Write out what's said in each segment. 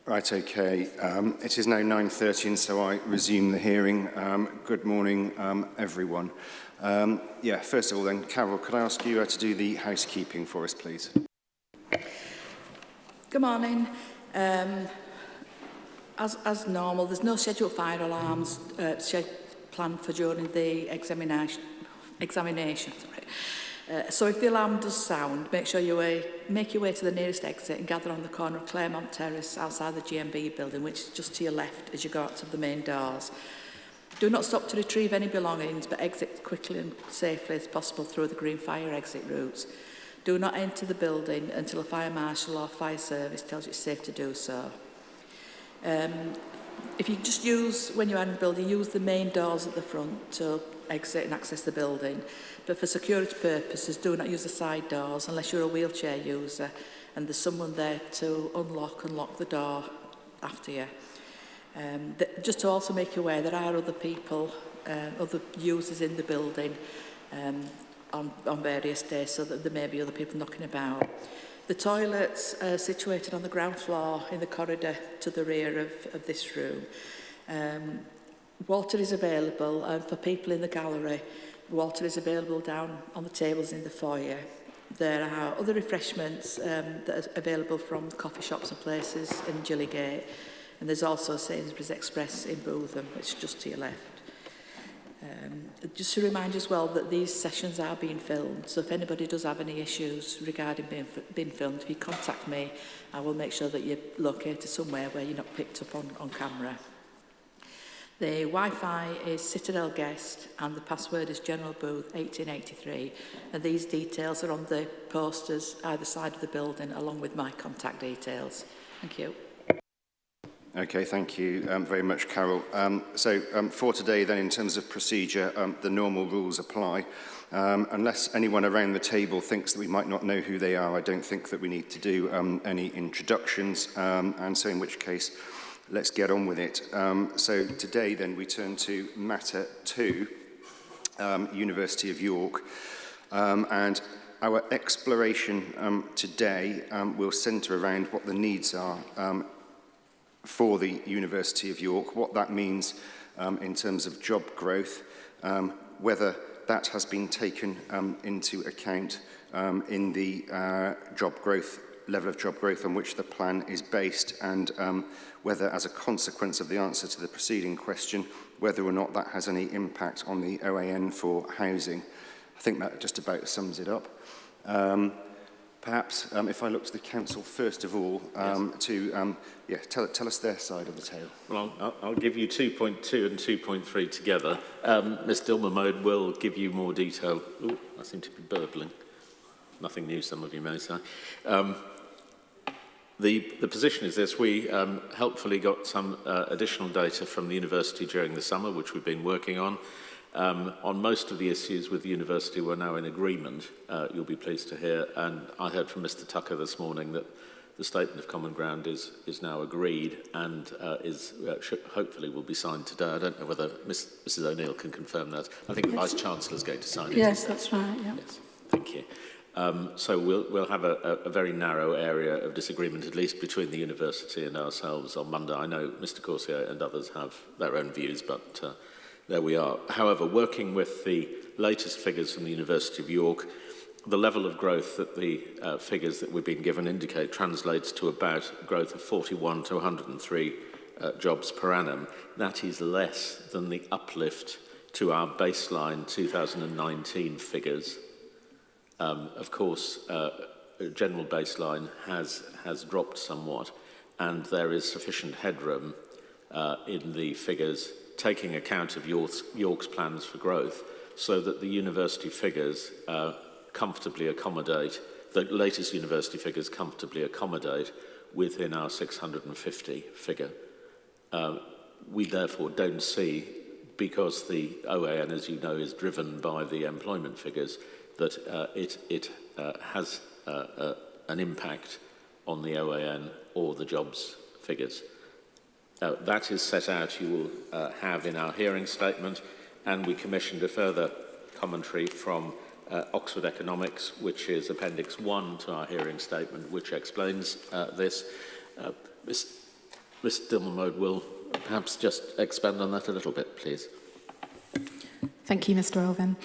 Right, okay. It is now 9:30 and so I resume the hearing. Good morning, everyone. First of all then, Carol, could I ask you to do the housekeeping for us, please? Good morning. As normal, there's no scheduled fire alarms planned for during the examination. So if the alarm does sound, make your way to the nearest exit and gather on the corner of Claremont Terrace outside the GMB building, which is just to your left as you go out to the main doors. Do not stop to retrieve any belongings, but exit quickly and safely as possible through the green fire exit routes. Do not enter the building until a fire marshal or fire service tells you it's safe to do so. If you just when you're in the building, use the main doors at the front to exit and access the building. But for security purposes, do not use the side doors unless you're a wheelchair user and there's someone there to unlock and lock the door after you. Just to also make you aware, there are other people, other users in the building on various days, so that there may be other people knocking about. The toilets are situated on the ground floor in the corridor to the rear of this room. Water is available for people in the gallery. Water is available down on the tables in the foyer. There are other refreshments that are available from coffee shops and places in Gillygate. And there's also Sainsbury's Express in Bootham, which is just to your left. Just to remind you as well that these sessions are being filmed, so if anybody does have any issues regarding being filmed, if you contact me, I will make sure that you're located somewhere where you're not picked up on camera. The Wi-Fi is Citadel Guest and the password is General Booth 1883, and these details are on the posters either side of the building along with my contact details. Thank you. Okay, thank you very much, Carol. For today then, in terms of procedure, the normal rules apply. Unless anyone around the table thinks that we might not know who they are, I don't think that we need to do any introductions, and so in which case, let's get on with it. So today then we turn to matter 2, University of York, and our exploration today will centre around what the needs are for the University of York, what that means in terms of job growth, whether that has been taken into account in the level of job growth on which the plan is based, and whether, as a consequence of the answer to the preceding question, whether or not that has any impact on the OAN for housing. I think that just about sums it up. Perhaps if I look to the Council first of all, yes. Tell us their side of the tale. Well, I'll give you 2.2 and 2.3 together. Ms Dilmermode will give you more detail. Ooh, I seem to be burbling. Nothing new, some of you may say. The position is this. We helpfully got some additional data from the university during the summer, which we've been working on. On most of the issues with the university, we're now in agreement, you'll be pleased to hear. And I heard from Mr Tucker this morning that the statement of common ground is now agreed and hopefully will be signed today. I don't know whether Mrs O'Neill can confirm that. I think the Vice-Chancellor is going to sign it. Yes, that's right, yeah. Yes, thank you. So we'll have a very narrow area of disagreement, at least between the university and ourselves on Monday. I know Mr Corsier and others have their own views, but there we are. However, working with the latest figures from the University of York, the level of growth that the figures that we've been given indicate translates to about growth of 41 to 103 jobs per annum. That is less than the uplift to our baseline 2019 figures. Of course, general baseline has dropped somewhat, and there is sufficient headroom in the figures taking account of York's plans for growth, so that the university figures comfortably accommodate, the latest university figures comfortably accommodate within our 650 figure. We therefore don't see, because the OAN, as you know, is driven by the employment figures, that it has an impact on the OAN or the jobs figures. That is set out, you will have in our hearing statement, and we commissioned a further commentary from Oxford Economics, which is Appendix 1 to our hearing statement, which explains this. Mr Dilmode will perhaps just expand on that a little bit, please. Thank you, Mr Elvin.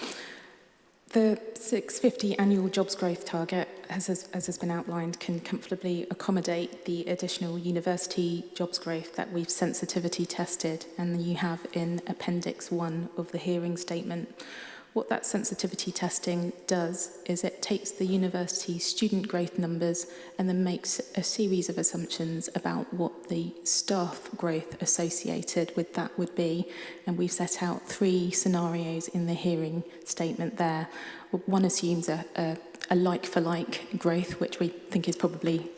The 650 annual jobs growth target, as has been outlined, can comfortably accommodate the additional university jobs growth that we've sensitivity tested and you have in Appendix 1 of the hearing statement. What that sensitivity testing does is it takes the university student growth numbers and then makes a series of assumptions about what the staff growth associated with that would be. And we've set out 3 scenarios in the hearing statement there. One assumes a like-for-like growth, which we think is probably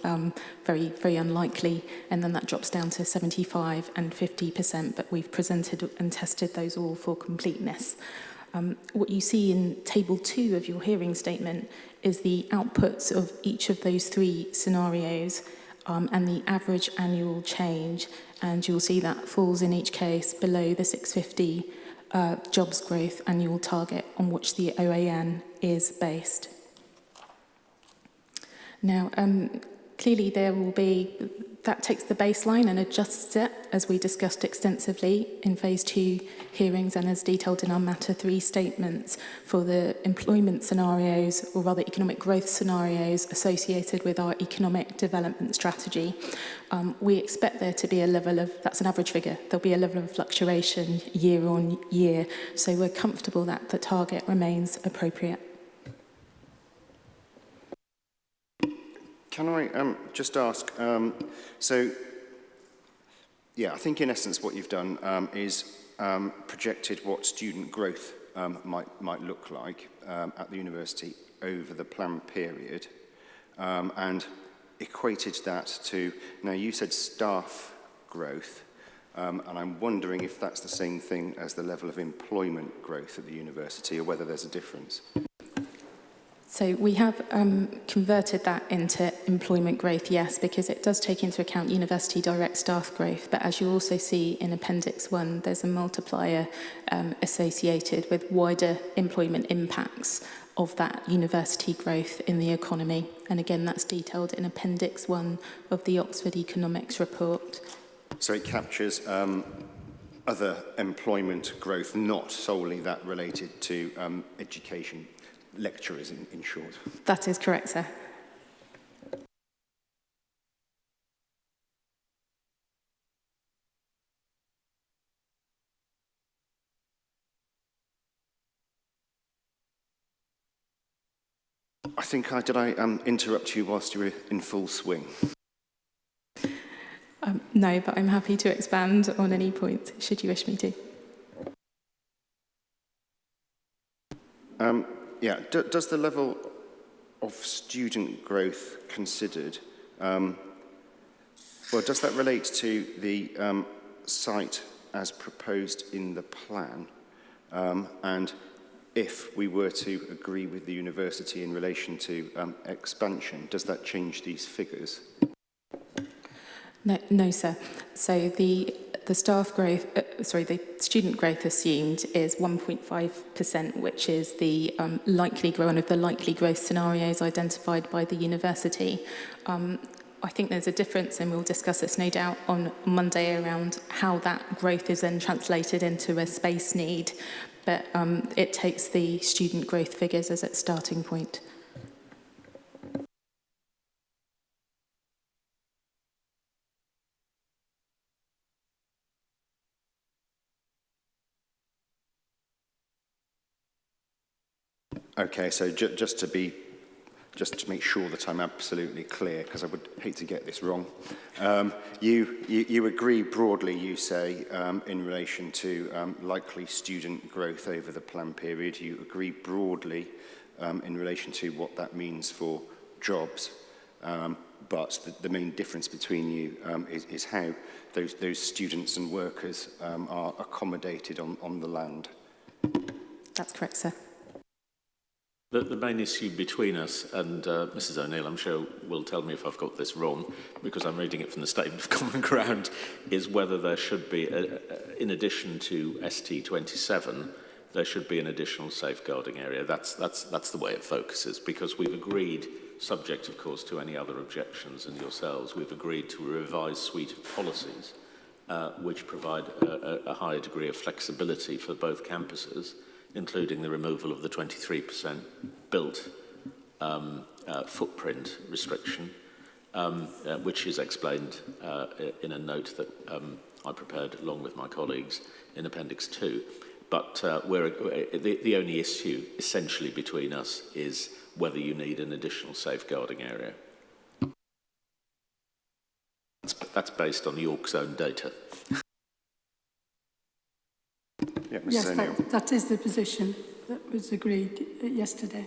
very, very unlikely, and then that drops down to 75% and 50%, but we've presented and tested those all for completeness. What you see in Table 2 of your hearing statement is the outputs of each of those 3 scenarios and the average annual change, and you'll see that falls in each case below the 650 jobs growth annual target on which the OAN is based. Now, clearly that takes the baseline and adjusts it, as we discussed extensively in Phase 2 hearings and as detailed in our Matter 3 statements for the employment scenarios, or rather economic growth scenarios associated with our economic development strategy. We expect there to be a level of, that's an average figure, there'll be a level of fluctuation year on year, so we're comfortable that the target remains appropriate. Can I just ask, so, yeah, I think in essence what you've done is projected what student growth might look like at the university over the planned period and equated that to, now you said staff growth, and I'm wondering if that's the same thing as the level of employment growth at the university or whether there's a difference. So we have converted that into employment growth, yes, because it does take into account university direct staff growth. But as you also see in Appendix 1, there's a multiplier associated with wider employment impacts of that university growth in the economy. And again, that's detailed in Appendix 1 of the Oxford Economics report. So it captures other employment growth, not solely that related to education. Lecturers, in short. That is correct, sir. I think did I interrupt you whilst you were in full swing? No, but I'm happy to expand on any point, should you wish me to. Yeah, does the level of student growth considered, well, does that relate to the site as proposed in the plan? And if we were to agree with the university in relation to expansion, does that change these figures? No, sir. So the staff growth, the student growth assumed is 1.5%, which is the one of the likely growth scenarios identified by the university. I think there's a difference, and we'll discuss this no doubt on Monday, around how that growth is then translated into a space need. But it takes the student growth figures as its starting point. Okay, so just to make sure that I'm absolutely clear, because I would hate to get this wrong. You agree broadly, you say, in relation to likely student growth over the planned period. You agree broadly in relation to what that means for jobs. But the main difference between you is how those students and workers are accommodated on the land. That's correct, sir. The main issue between us, and Mrs O'Neill, I'm sure, will tell me if I've got this wrong, because I'm reading it from the Statement of Common Ground, is whether there should be, in addition to ST27, there should be an additional safeguarding area. That's the way it focuses, because we've agreed subject, of course, to any other objections and yourselves, we've agreed to a revised suite of policies which provide a higher degree of flexibility for both campuses, including the removal of the 23% built footprint restriction, which is explained in a note that I prepared along with my colleagues in Appendix 2. But the only issue essentially between us is whether you need an additional safeguarding area. That's based on York's own data. Yeah, Mrs. Yes, O'Neill. that is the position that was agreed yesterday.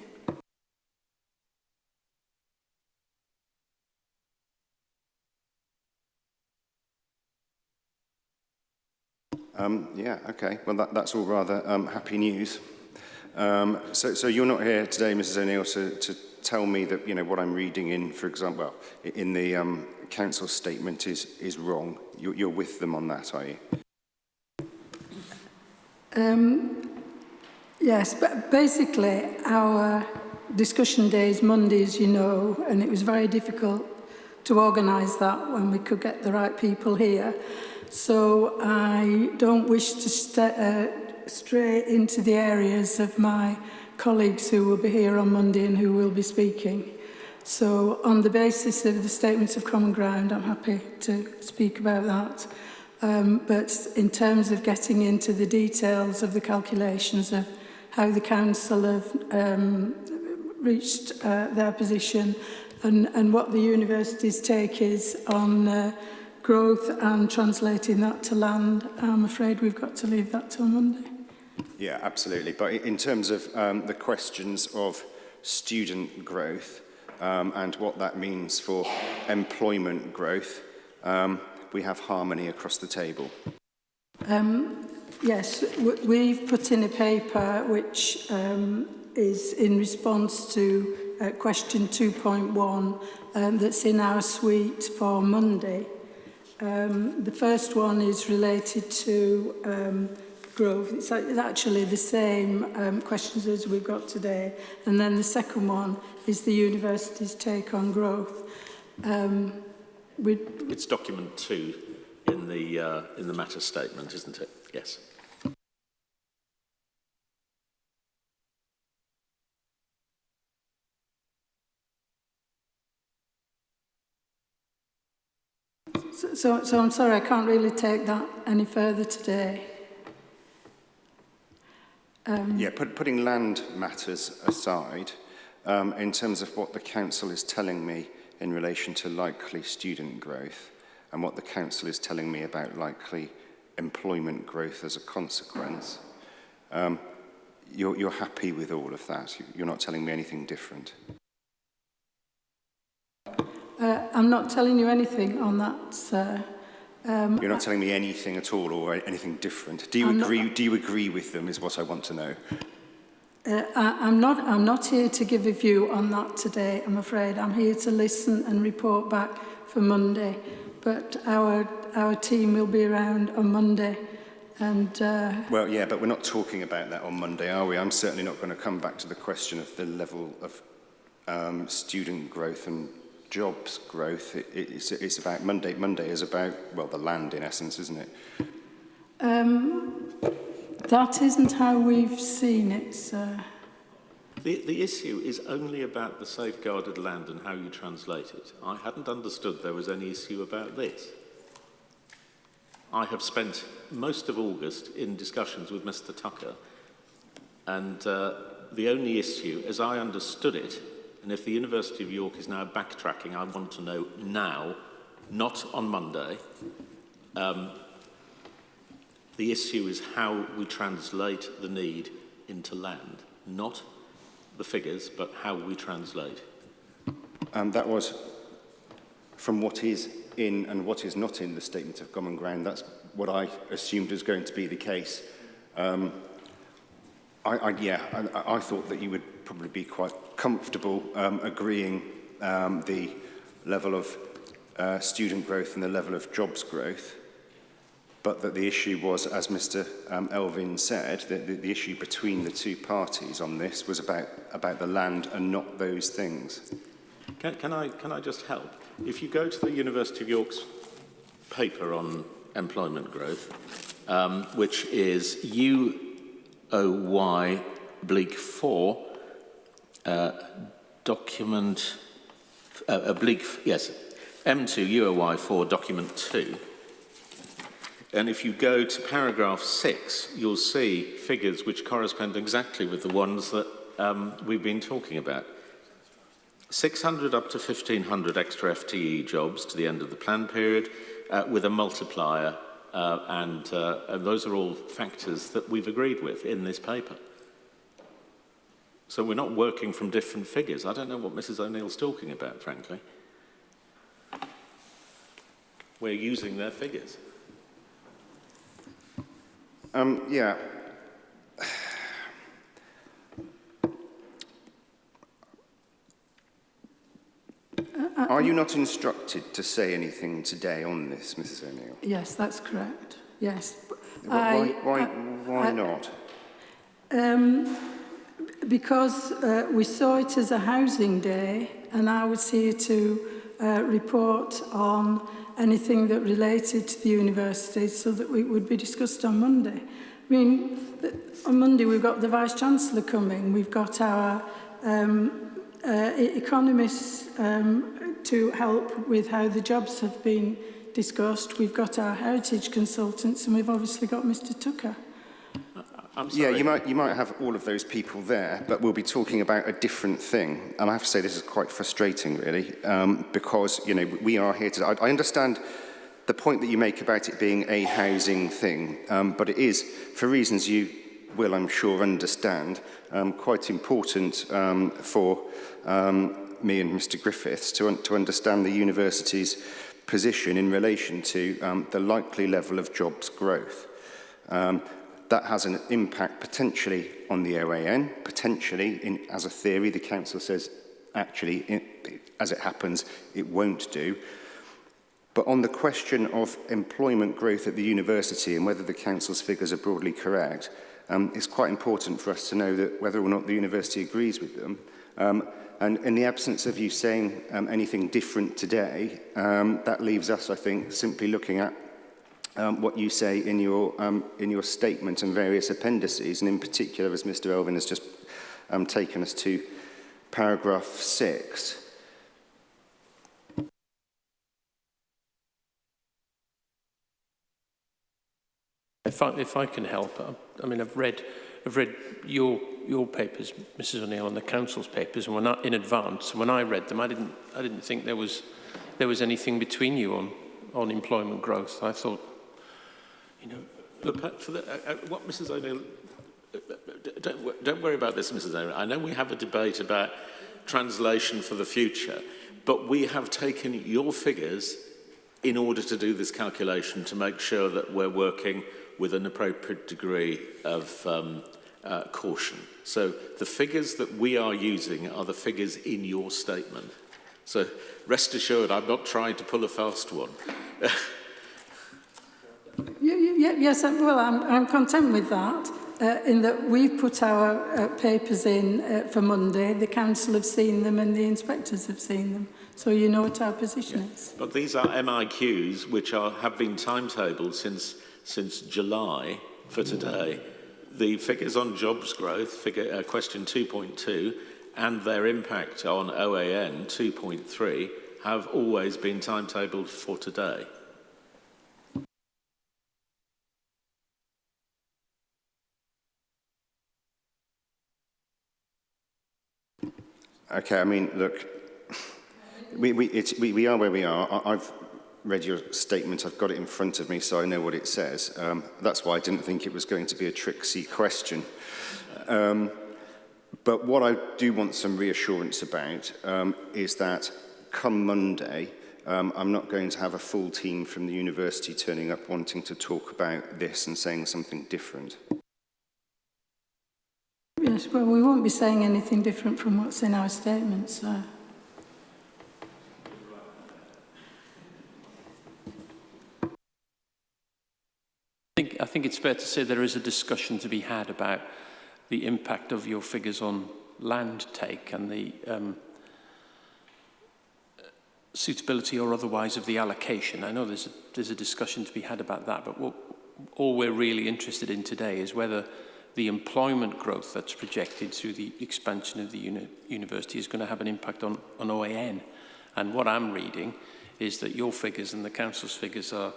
Yeah, okay. Well, that's all rather happy news. So you're not here today, Mrs. O'Neill, to tell me that, you know, what I'm reading in, for example, well, in the council statement is wrong. You're with them on that, are you? Yes, but basically our discussion day is Monday, as you know, and it was very difficult to organise that when we could get the right people here. So I don't wish to stray into the areas of my colleagues who will be here on Monday and who will be speaking. So on the basis of the statements of common ground, I'm happy to speak about that. But in terms of getting into the details of the calculations of how the council have reached their position and what the university's take is on growth and translating that to land, I'm afraid we've got to leave that till Monday. Yeah, absolutely. But in terms of the questions of student growth and what that means for employment growth, we have harmony across the table. Yes, we've put in a paper which is in response to question 2.1 that's in our suite for Monday. The first one is related to growth. It's actually the same questions as we've got today. And then the second one is the university's take on growth. It's document 2 in the matter statement, isn't it? Yes. So I'm sorry, I can't really take that any further today. Yeah, putting land matters aside, in terms of what the council is telling me in relation to likely student growth and what the council is telling me about likely employment growth as a consequence, you're happy with all of that? You're not telling me anything different? I'm not telling you anything on that, sir. You're not telling me anything at all or anything different. Do you agree with them is what I want to know. I'm not here to give a view on that today, I'm afraid. I'm here to listen and report back for Monday. But our team will be around on Monday. And well, yeah, but we're not talking about that on Monday, are we? I'm certainly not going to come back to the question of the level of student growth and jobs growth. It's about Monday. Monday is about, well, the land in essence, isn't it? that isn't how we've seen it, sir. The issue is only about the safeguarded land and how you translate it. I hadn't understood there was any issue about this. I have spent most of August in discussions with Mr. Tucker, and the only issue, as I understood it, and if the University of York is now backtracking, I want to know now, not on Monday. The issue is how we translate the need into land, not the figures, but how we translate. That was from what is in and what is not in the Statement of Common Ground. That's what I assumed was going to be the case. I thought that you would probably be quite comfortable agreeing the level of student growth and the level of jobs growth, but that the issue was, as Mr. Elvin said, that the issue between the two parties on this was about the land and not those things. Can I just help? If you go to the University of York's paper on employment growth, which is UOY oblique 4, document, oblique, yes, M2 UOY 4 document 2. And if you go to paragraph 6, you'll see figures which correspond exactly with the ones that we've been talking about. 600 up to 1,500 extra FTE jobs to the end of the plan period with a multiplier, and those are all factors that we've agreed with in this paper. So we're not working from different figures. I don't know what Mrs. O'Neill's talking about, frankly. We're using their figures. Yeah. Are you not instructed to say anything today on this, Mrs. O'Neill? Yes, that's correct. Yes. Why not? Because we saw it as a housing day, and I was here to report on anything that related to the university so that it would be discussed on Monday. I mean, on Monday we've got the Vice-Chancellor coming, we've got our economists to help with how the jobs have been discussed, we've got our heritage consultants, and we've obviously got Mr. Tucker. I'm sorry. Yeah, you might have all of those people there, but we'll be talking about a different thing. And I have to say this is quite frustrating, really, because, you know, we are here to... I understand the point that you make about it being a housing thing, but it is, for reasons you will, I'm sure, understand, quite important for me and Mr. Griffiths to understand the university's position in relation to the likely level of jobs growth. That has an impact potentially on the OAN, potentially, as a theory, the council says, actually, as it happens, it won't do. But on the question of employment growth at the university and whether the council's figures are broadly correct, it's quite important for us to know that whether or not the university agrees with them. And in the absence of you saying anything different today, that leaves us, I think, simply looking at what you say in your statement and various appendices, and in particular, as Mr. Elvin has just taken us to paragraph 6. If I can help, I mean, I've read your papers, Mrs. O'Neill, and the council's papers, and in advance. And when I read them, I didn't think there was anything between you on employment growth. I thought, you know, look, what Mrs. O'Neill, don't worry about this, Mrs. O'Neill. I know we have a debate about translation for the future, but we have taken your figures in order to do this calculation to make sure that we're working with an appropriate degree of caution. So the figures that we are using are the figures in your statement. So rest assured, I'm not trying to pull a fast one. Yes, well, I'm content with that, in that we've put our papers in for Monday, the council have seen them and the inspectors have seen them, so you know what our position is. But these are MIQs which have been timetabled since July for today. The figures on jobs growth, question 2.2, and their impact on OAN 2.3 have always been timetabled for today. Okay, I mean, look, we are where we are. I've read your statement, I've got it in front of me, so I know what it says. That's why I didn't think it was going to be a tricksy question. But what I do want some reassurance about is that come Monday, I'm not going to have a full team from the university turning up wanting to talk about this and saying something different. Yes, well, we won't be saying anything different from what's in our statement, so... I think it's fair to say there is a discussion to be had about the impact of your figures on land take and the suitability or otherwise of the allocation. I know there's a discussion to be had about that, but all we're really interested in today is whether the employment growth that's projected through the expansion of the university is going to have an impact on OAN. And what I'm reading is that your figures and the council's figures are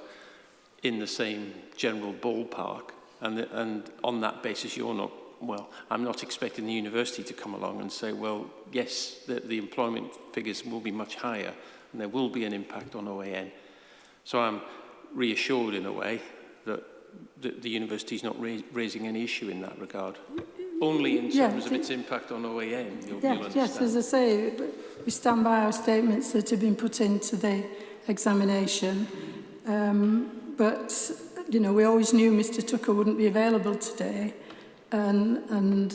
in the same general ballpark, and on that basis you're not, well, I'm not expecting the university to come along and say, well, yes, the employment figures will be much higher and there will be an impact on OAN. So I'm reassured in a way that the university is not raising any issue in that regard. Only in terms of its impact on OAN, you'll understand. Yes, as I say, we stand by our statements that have been put into the examination. But, you know, we always knew Mr Tucker wouldn't be available today. And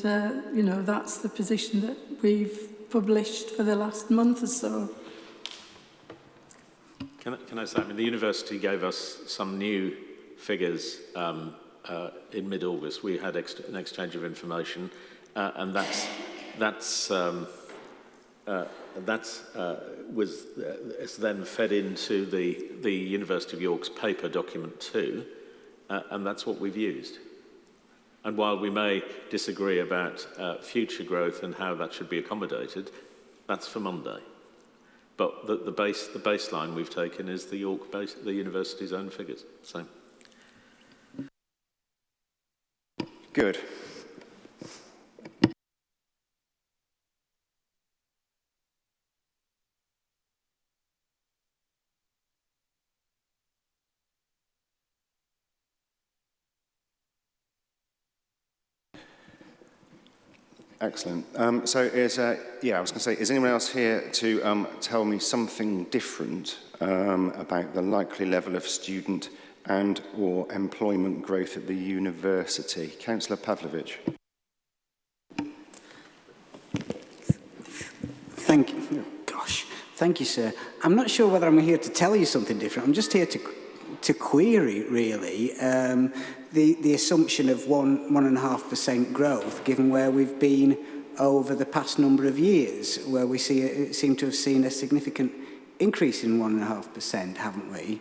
you know, that's the position that we've published for the last month or so. Can I say, I mean, the university gave us some new figures in mid-August. We had an exchange of information, and it's then fed into the University of York's paper document 2, and that's what we've used. And while we may disagree about future growth and how that should be accommodated, that's for Monday. But the baseline we've taken is the university's own figures. So. Good. Excellent. So is, I was going to say, is anyone else here to tell me something different about the likely level of student and or employment growth at the university? Councillor Pavlovich. Thank you. Gosh, thank you, sir. I'm not sure whether I'm here to tell you something different. I'm just here to query, really, the assumption of 1.5% growth, given where we've been over the past number of years, where we seem to have seen a significant increase in 1.5%, haven't we?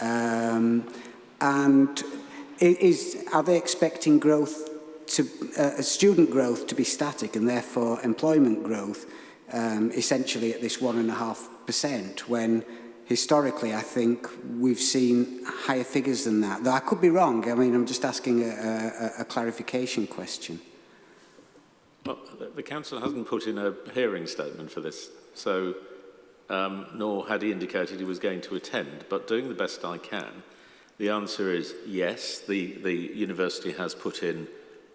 And are they expecting growth student growth to be static and therefore employment growth essentially at this 1.5%, when historically I think we've seen higher figures than that? Though I could be wrong. I mean, I'm just asking a clarification question. Well, the council hasn't put in a hearing statement for this, so nor had he indicated he was going to attend, but doing the best I can, the answer is yes, the university has put in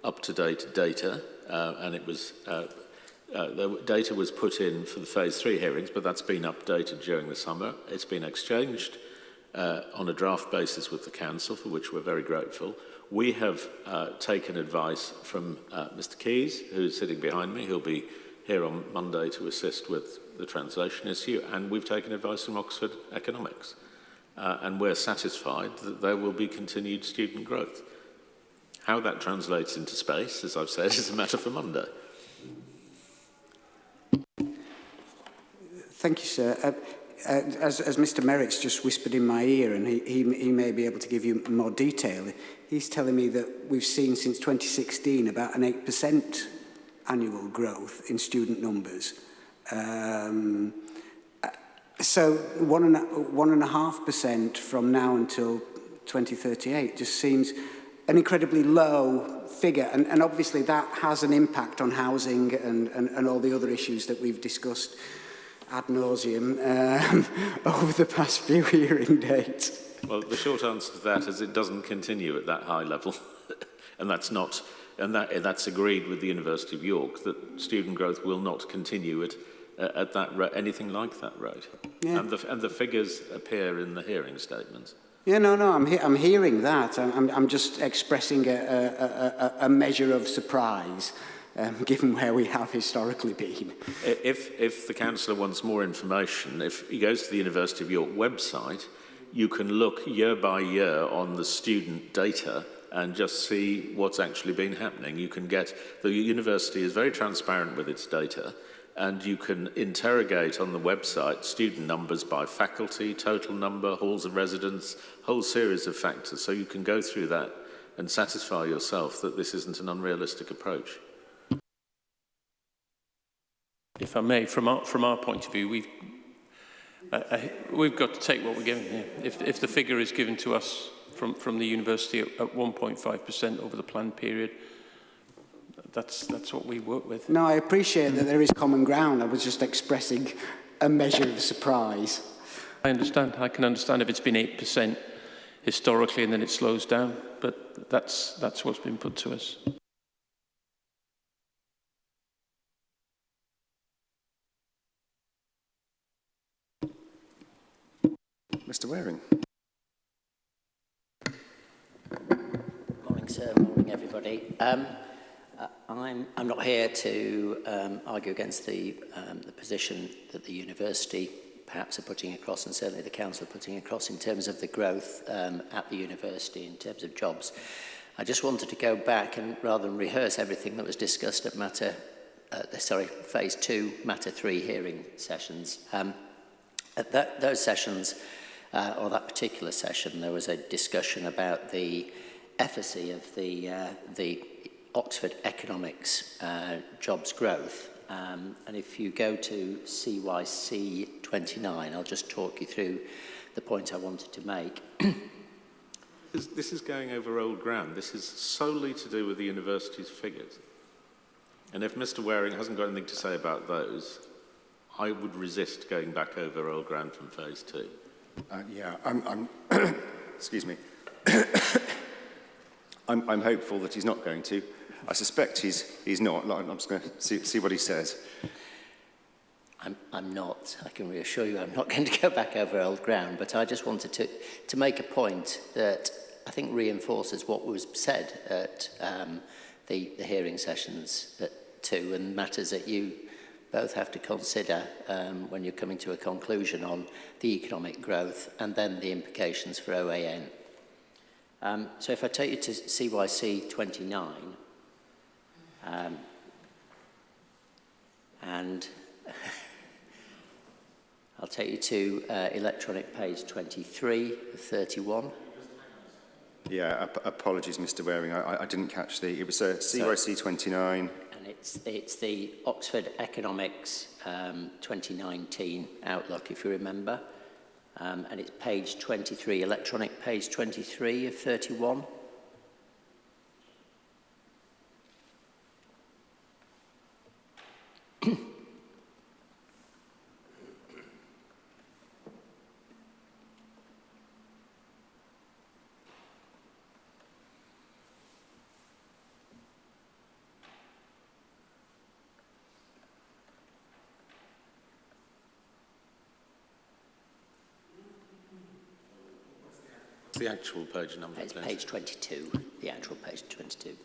up-to-date data, and it was the data was put in for the phase 3 hearings, but that's been updated during the summer. It's been exchanged on a draft basis with the council, for which we're very grateful. We have taken advice from Mr. Keyes, who's sitting behind me. He'll be here on Monday to assist with the translation issue, and we've taken advice from Oxford Economics. And we're satisfied that there will be continued student growth. How that translates into space, as I've said, is a matter for Monday. Thank you, sir. As Mr. Merrick's just whispered in my ear, and he may be able to give you more detail, he's telling me that we've seen since 2016 about an 8% annual growth in student numbers. So 1.5% from now until 2038 just seems an incredibly low figure, and obviously that has an impact on housing and all the other issues that we've discussed ad nauseum over the past few hearing dates. Well, the short answer to that is it doesn't continue at that high level, and that's agreed with the University of York, that student growth will not continue at that anything like that rate. Yeah. And the figures appear in the hearing statements. Yeah, no, I'm hearing that. I'm just expressing a measure of surprise, given where we have historically been. If the councillor wants more information, if he goes to the University of York website, you can look year by year on the student data and just see what's actually been happening. You can get, the university is very transparent with its data, and you can interrogate on the website student numbers by faculty, total number, halls of residence, whole series of factors. So you can go through that and satisfy yourself that this isn't an unrealistic approach. If I may, from our point of view, we've got to take what we're given here. If the figure is given to us from the university at 1.5% over the planned period, that's what we work with. No, I appreciate that there is common ground. I was just expressing a measure of surprise. I understand. I can understand if it's been 8% historically and then it slows down, but that's what's been put to us. Mr. Waring. Morning, sir. Morning, everybody. I'm not here to argue against the position that the university perhaps are putting across, and certainly the council are putting across in terms of the growth at the university in terms of jobs. I just wanted to go back and rather than rehearse everything that was discussed at phase 2, matter 3 hearing sessions. At those sessions, or that particular session, there was a discussion about the efficacy of the Oxford economics jobs growth. And if you go to CYC 29, I'll just talk you through the point I wanted to make. This is going over old ground. This is solely to do with the university's figures. And if Mr. Waring hasn't got anything to say about those, I would resist going back over old ground from phase 2. Yeah, I'm excuse me. I'm hopeful that he's not going to. I suspect he's not. I'm just going to see what he says. I'm not. I can reassure you I'm not going to go back over old ground, but I just wanted to make a point that I think reinforces what was said at the hearing sessions at 2 and matters that you both have to consider when you're coming to a conclusion on the economic growth and then the implications for OAN. So if I take you to CYC 29, and I'll take you to electronic page 23 of 31. Yeah, apologies, Mr. Waring. I didn't catch it was CYC 29. And it's the Oxford Economics 2019 Outlook, if you remember. And it's page 23, electronic page 23 of 31. The actual page number. It's please. page 22, the actual page 22.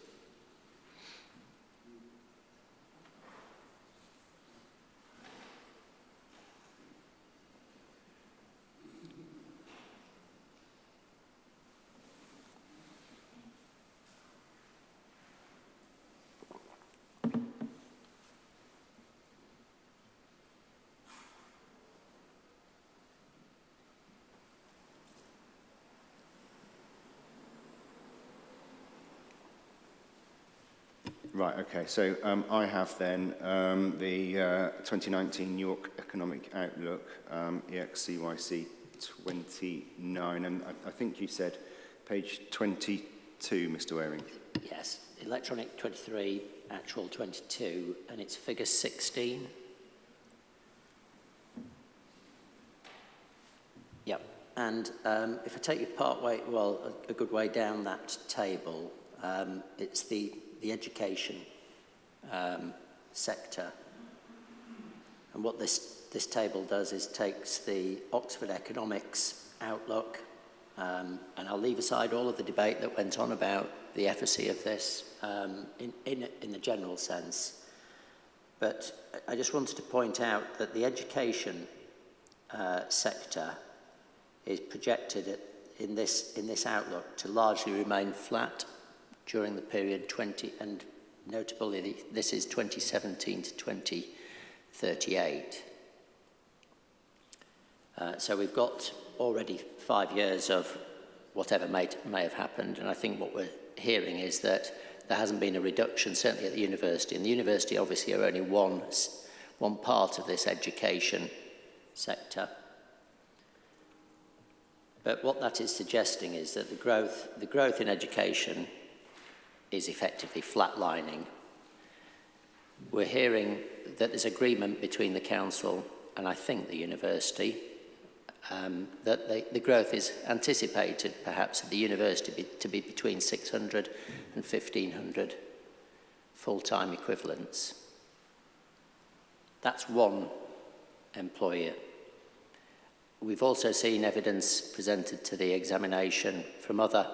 Right, okay, so I have then the 2019 York Economic Outlook, EXCYC 29, and I think you said page 22, Mr. Waring. Yes, electronic 23, actual 22, and it's figure 16. Yep, and if I take you part way, well, a good way down that table, it's the education sector. And what this table does is takes the Oxford Economics Outlook, and I'll leave aside all of the debate that went on about the efficacy of this in the general sense. But I just wanted to point out that the education sector is projected in this outlook to largely remain flat during the period 20, and notably this is 2017 to 38. So we've got already 5 years of whatever may have happened, and I think what we're hearing is that there hasn't been a reduction, certainly at the university, and the university obviously are only one part of this education sector. But what that is suggesting is that the growth in education is effectively flatlining. We're hearing that there's agreement between the council and I think the university that the growth is anticipated perhaps at the university to be between 600 and 1,500 full-time equivalents. That's one employer. We've also seen evidence presented to the examination from other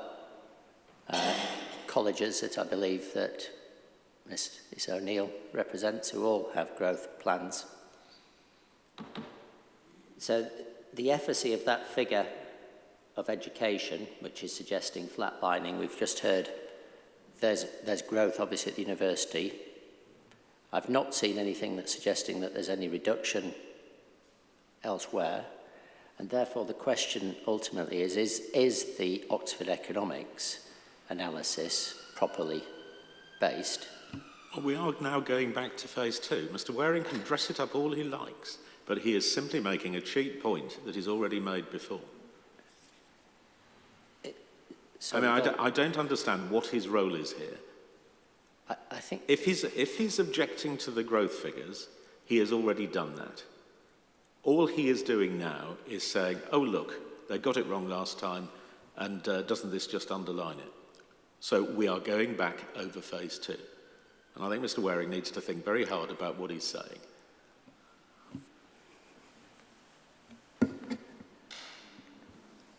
colleges that I believe that Ms O'Neill represents, who all have growth plans. So the efficacy of that figure of education, which is suggesting flatlining, we've just heard there's growth obviously at the university. I've not seen anything that's suggesting that there's any reduction elsewhere. And therefore the question ultimately is the Oxford economics analysis properly based? Well, we are now going back to phase 2. Mr. Waring can dress it up all he likes, but he is simply making a cheap point that he's already made before. I don't understand what his role is here. I think if he's objecting to the growth figures, he has already done that. All he is doing now is saying, oh, look, they got it wrong last time, and doesn't this just underline it? So we are going back over phase 2. And I think Mr. Waring needs to think very hard about what he's saying.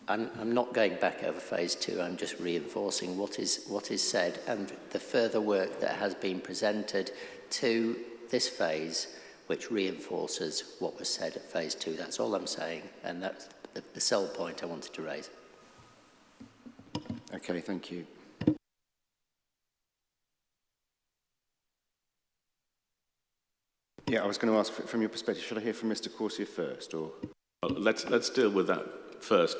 I'm not going back over phase 2, I'm just reinforcing what is said and the further work that has been presented to this phase, which reinforces what was said at phase 2. That's all I'm saying, and that's the sole point I wanted to raise. Okay, thank you. Yeah, I was going to ask, from your perspective, should I hear from Mr. Corsia first, or? Well, let's deal with that first.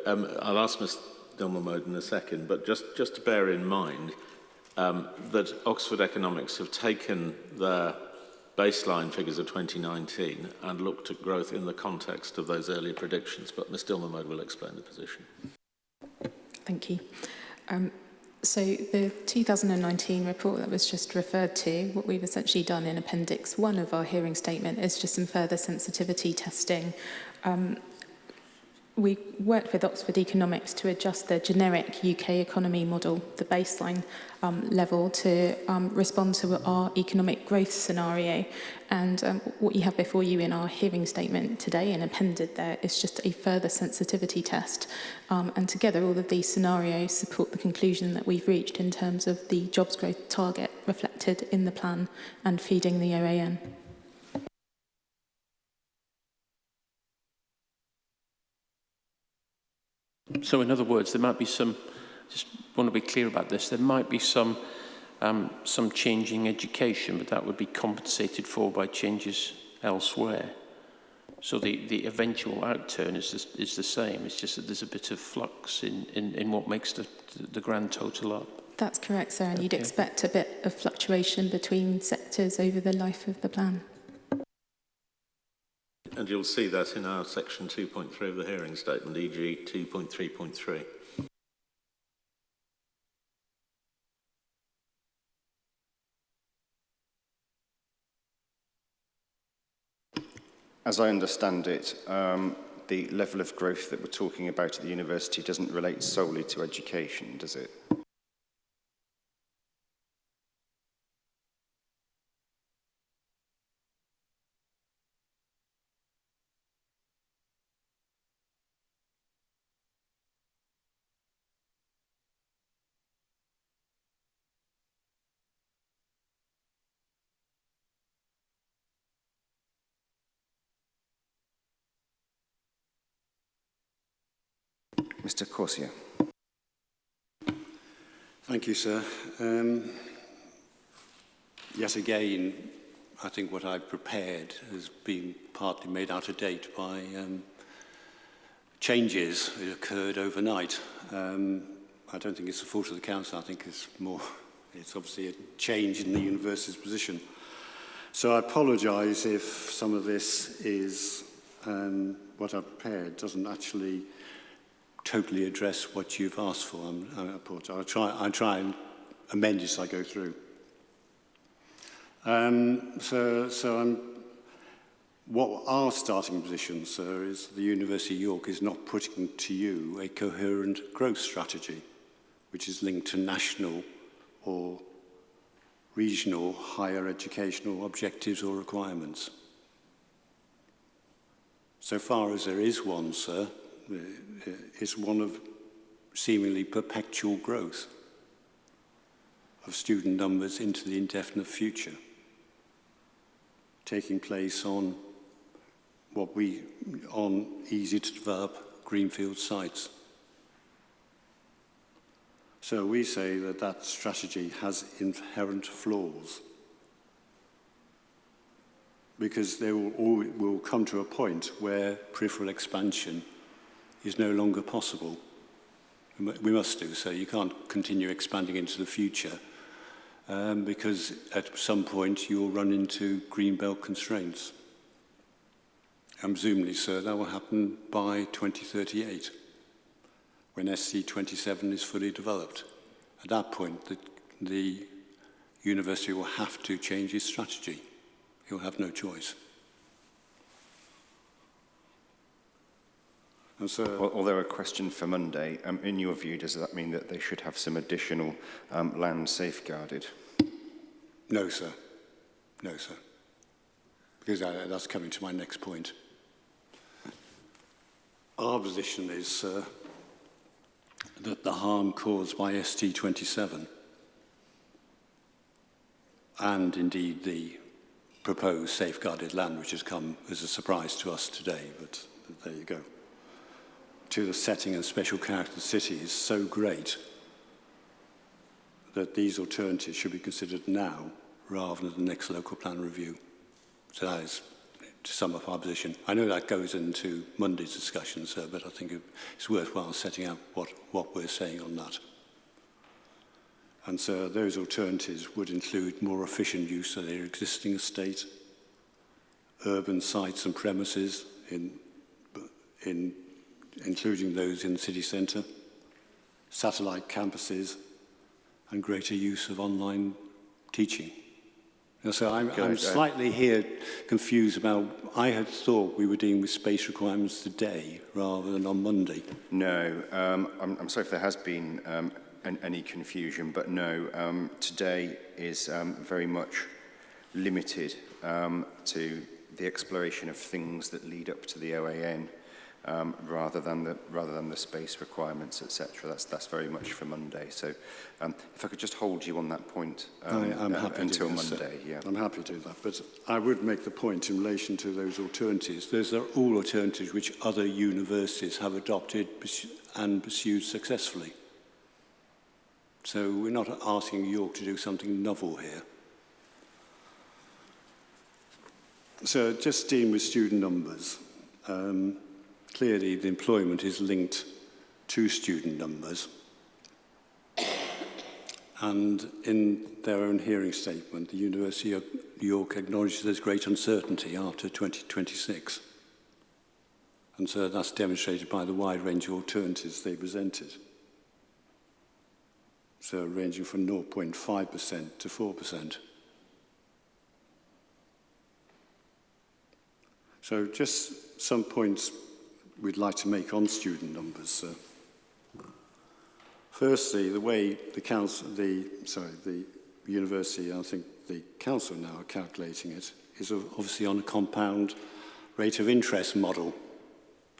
I'll ask Ms. Dilmer-Moden in a second, but just to bear in mind that Oxford Economics have taken their baseline figures of 2019 and looked at growth in the context of those earlier predictions, but Ms. Dilmer-Moden will explain the position. Thank you. So the 2019 report that was just referred to, what we've essentially done in Appendix 1 of our hearing statement is just some further sensitivity testing. We worked with Oxford Economics to adjust the generic UK economy model, the baseline level, to respond to our economic growth scenario. And what you have before you in our hearing statement today and appended there is just a further sensitivity test. And together, all of these scenarios support the conclusion that we've reached in terms of the jobs growth target reflected in the plan and feeding the OAN. So in other words, there might be some, just want to be clear about this, there might be some changing education, but that would be compensated for by changes elsewhere. So the eventual outturn is the same, it's just that there's a bit of flux in what makes the grand total up. That's correct, sir, and you'd expect a bit of fluctuation between sectors over the life of the plan. And you'll see that in our section 2.3 of the hearing statement, e.g. 2.3.3. As I understand it, the level of growth that we're talking about at the university doesn't relate solely to education, does it? Mr. Corsia. Thank you, sir. Yet again, I think what I've prepared has been partly made out of date by changes that occurred overnight. I don't think it's the fault of the council. I think it's obviously a change in the university's position. So I apologise if some of this is what I've prepared doesn't actually totally address what you've asked for. I apologise. I'll try and amend it as I go through. What our starting position, sir, is the University of York is not putting to you a coherent growth strategy, which is linked to national or regional higher educational objectives or requirements. So far as there is one, sir, it's one of seemingly perpetual growth of student numbers into the indefinite future, taking place on easy to develop greenfield sites. So we say that that strategy has inherent flaws, because there will come to a point where peripheral expansion is no longer possible. We must do so. You can't continue expanding into the future because at some point you'll run into greenbelt constraints. And presumably, sir, that will happen by 2038, when SC27 is fully developed. At that point, the university will have to change its strategy. It will have no choice. And so, although a question for Monday, in your view, does that mean that they should have some additional land safeguarded? No, sir. No, sir. Because that's coming to my next point. Our position is that the harm caused by ST27 and indeed the proposed safeguarded land, which has come as a surprise to us today, but there you go, to the setting and special character of the city is so great that these alternatives should be considered now rather than the next local plan review. So that is, to sum up our position. I know that goes into Monday's discussion, sir, but I think it's worthwhile setting out what we're saying on that. And so those alternatives would include more efficient use of their existing estate, urban sites and premises, including those in the city centre, satellite campuses, and greater use of online teaching. And so I'm slightly here confused about, I had thought we were dealing with space requirements today rather than on Monday. No, I'm sorry if there has been any confusion, but no, today is very much limited to the exploration of things that lead up to the OAN, rather than the space requirements, etc. That's very much for Monday. So, if I could just hold you on that point I'm happy until to do Monday. That, yeah, I'm happy to do that. But I would make the point in relation to those alternatives. Those are all alternatives which other universities have adopted and pursued successfully. So we're not asking York to do something novel here. So just dealing with student numbers. Clearly, the employment is linked to student numbers. And in their own hearing statement, the University of York acknowledges there's great uncertainty after 2026. And so that's demonstrated by the wide range of alternatives they presented. So ranging from 0.5% to 4%. So just some points we'd like to make on student numbers. Firstly, the way the university, I think the council now are calculating it, is obviously on a compound rate of interest model.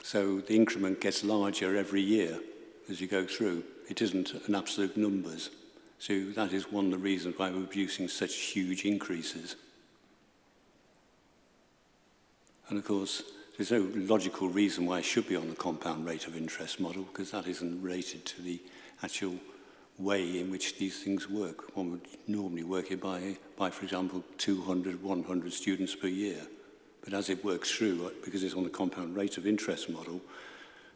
So the increment gets larger every year as you go through. It isn't an absolute numbers. So that is one of the reasons why we're producing such huge increases. And of course, there's no logical reason why it should be on the compound rate of interest model, because that isn't related to the actual way in which these things work. One would normally work it by, for example, 200, 100 students per year. But as it works through, because it's on a compound rate of interest model,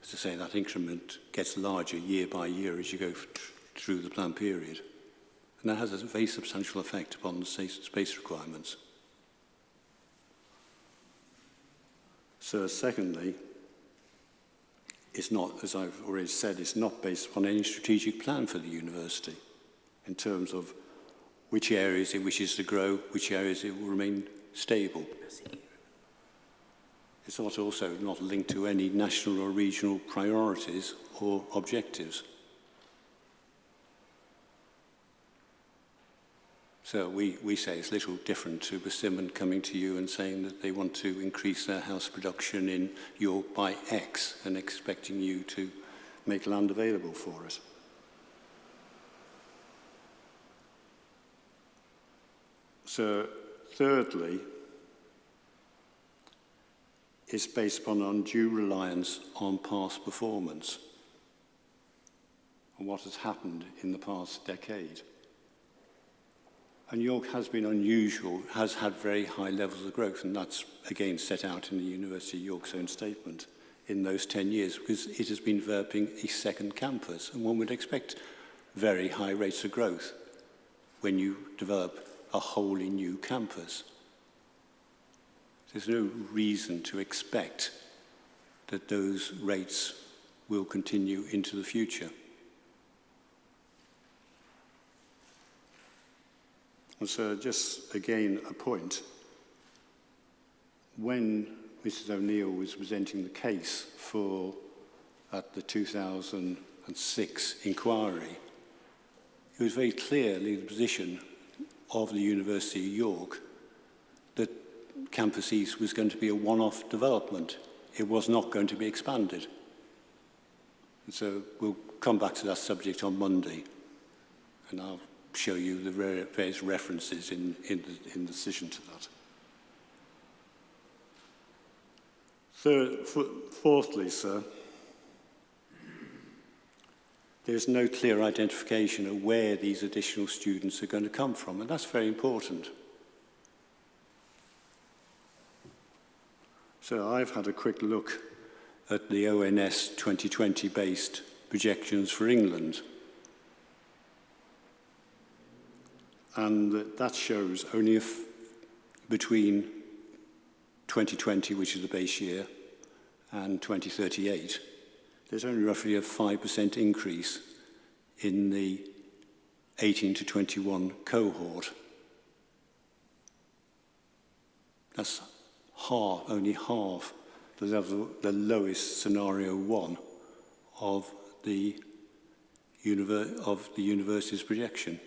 as I say, that increment gets larger year by year as you go through the plan period. And that has a very substantial effect upon the space requirements. So secondly, it's not, as I've already said, it's not based upon any strategic plan for the university in terms of which areas it wishes to grow, which areas it will remain stable. It's also not linked to any national or regional priorities or objectives. So we say it's little different to Persimmon coming to you and saying that they want to increase their house production in York by X and expecting you to make land available for it. So thirdly, it's based upon undue reliance on past performance and what has happened in the past decade. And York has been unusual, has had very high levels of growth, and that's again set out in the University of York's own statement in those 10 years, because it has been developing a second campus, and one would expect very high rates of growth when you develop a wholly new campus. There's no reason to expect that those rates will continue into the future. And so just again a point, when Mrs. O'Neill was presenting the case for at the 2006 inquiry, it was very clearly the position of the University of York that Campus East was going to be a one-off development. It was not going to be expanded. And so we'll come back to that subject on Monday, and I'll show you the various references in the decision to that. Fourthly, sir, there's no clear identification of where these additional students are going to come from, and that's very important. So I've had a quick look at the ONS 2020-based projections for England. And that shows only if between 2020, which is the base year, and 2038, there's only roughly a 5% increase in the 18 to 21 cohort. That's only half the level, the lowest scenario 1 of the university's projection.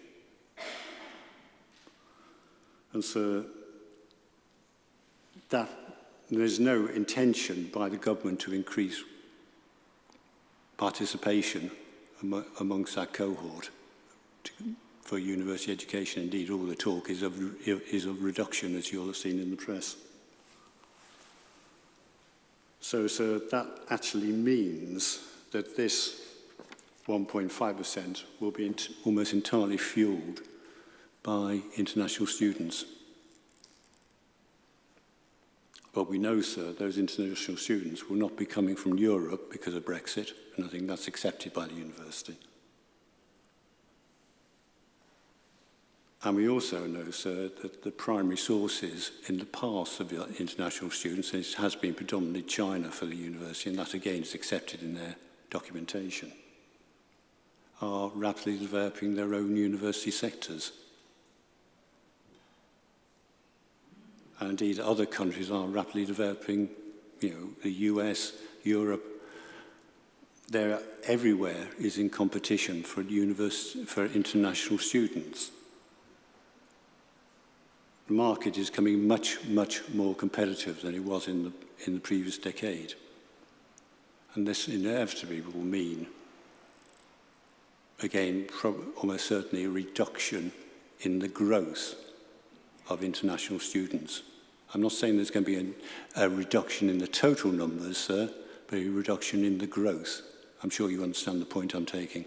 And so that there's no intention by the government to increase participation amongst that cohort for university education. Indeed, all the talk is of reduction, as you'll have seen in the press. So that actually means that this 1.5% will be almost entirely fueled by international students. But we know, sir, those international students will not be coming from Europe because of Brexit, and I think that's accepted by the university. And we also know, sir, that the primary sources in the past of international students, and it has been predominantly China for the university, and that again is accepted in their documentation, are rapidly developing their own university sectors. And indeed, other countries are rapidly developing, the US, Europe. Everywhere is in competition for international students. The market is becoming much, much more competitive than it was in the previous decade. And this inevitably will mean, again, almost certainly a reduction in the growth of international students. I'm not saying there's going to be a reduction in the total numbers, sir, but a reduction in the growth. I'm sure you understand the point I'm taking.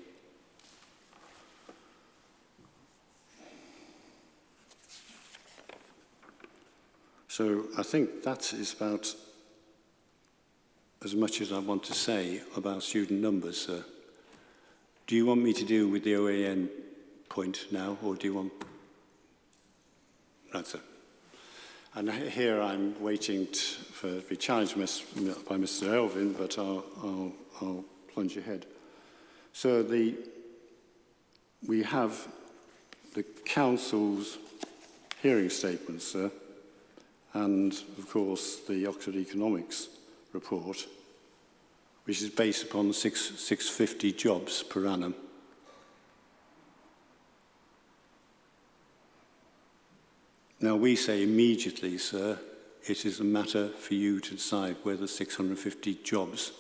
So I think that is about as much as I want to say about student numbers, sir. Do you want me to deal with the OAN point now, or do you want... Right, sir. And here I'm waiting to be challenged by Mr. Elvin, but I'll plunge ahead. So we have the Council's hearing statements, sir, and of course the Oxford Economics report, which is based upon 650 jobs per annum. Now, we say immediately, sir, it is a matter for you to decide whether 650 jobs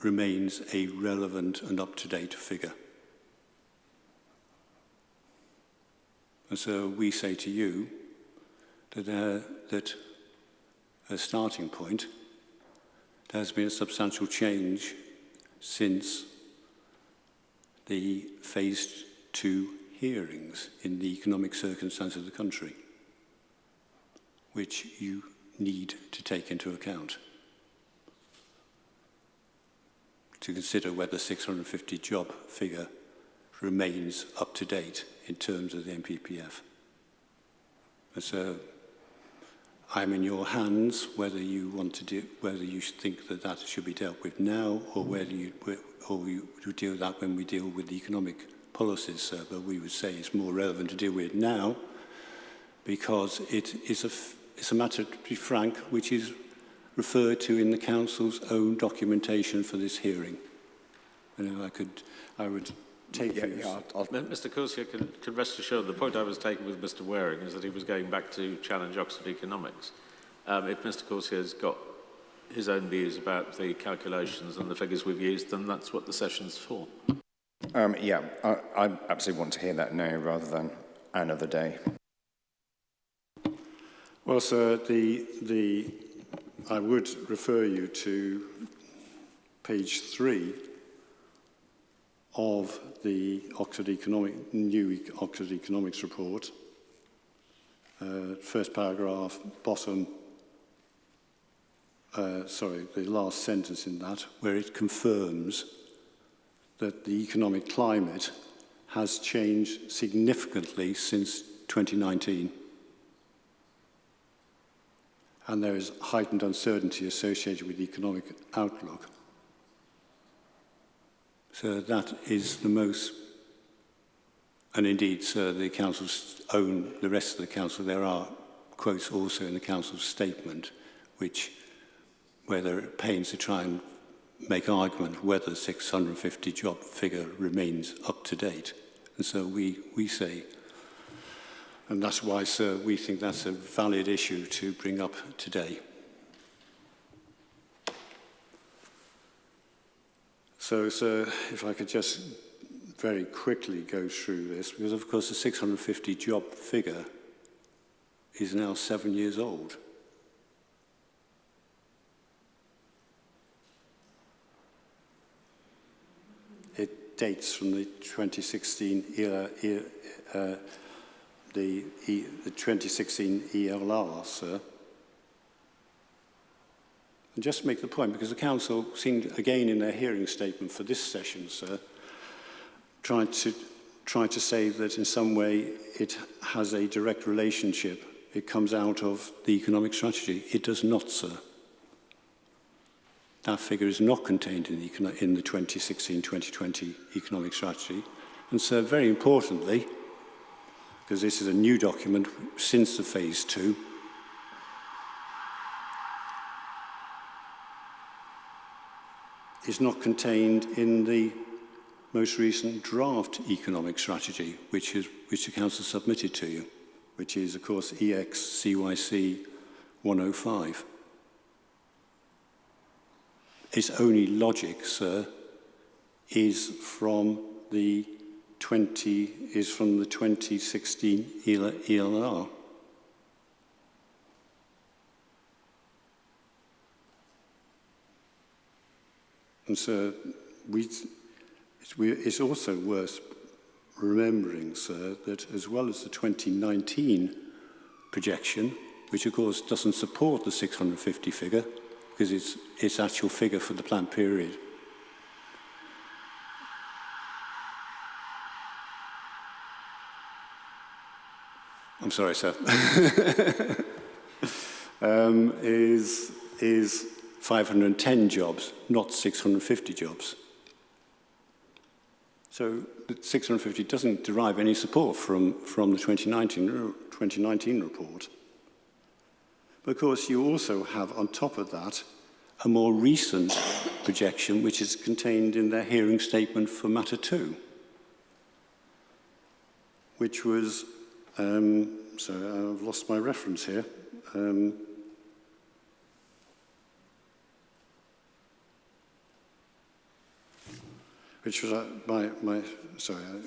remains a relevant and up-to-date figure. And so we say to you that a starting point, there has been a substantial change since the phase 2 hearings in the economic circumstances of the country, which you need to take into account to consider whether 650 job figure remains up to date in terms of the MPPF. And so I'm in your hands whether you want to do, whether you think that that should be dealt with now, or whether you deal with that when we deal with the economic policies, sir. But we would say it's more relevant to deal with now because it's a matter, to be frank, which is referred to in the Council's own documentation for this hearing. You know, I would take Mr. Corsia could rest assured the point I was taking with Mr. Waring is that he was going back to challenge Oxford Economics. If Mr. Corsia has got his own views about the calculations and the figures we've used, then that's what the session's for. Yeah, I absolutely want to hear that now rather than another day. Well, sir, I would refer you to page 3 of the new Oxford Economics report. First paragraph, bottom, the last sentence in that, where it confirms that the economic climate has changed significantly since 2019. And there is heightened uncertainty associated with the economic outlook. So that is the most, and indeed, sir, the Council's own, the rest of the Council, there are quotes also in the Council's statement, where they're at pains to try and make argument whether the 650 job figure remains up to date. And so we say, and that's why, sir, we think that's a valid issue to bring up today. So, sir, if I could just very quickly go through this, because, of course, the 650 job figure is now 7 years old. It dates from the 2016 the 2016 ELR, sir. And just to make the point, because the Council seemed, again in their hearing statement for this session, sir, trying to say that in some way it has a direct relationship. It comes out of the economic strategy. It does not, sir. That figure is not contained in the 2016-2020 economic strategy. And so, very importantly, because this is a new document since the phase 2, is not contained in the most recent draft economic strategy, which the Council submitted to you, which is, of course, EX-CYC 105. Its only logic, sir, is from the 2016 ELR. And so it's also worth remembering, sir, that as well as the 2019 projection, which of course doesn't support the 650 figure because it's its actual figure for the planned period. I'm sorry, sir. is 510 jobs, not 650 jobs. So the 650 doesn't derive any support from the 2019 report. But of course, you also have on top of that a more recent projection, which is contained in their hearing statement for Matter 2, which was, so I've lost my reference here. Which was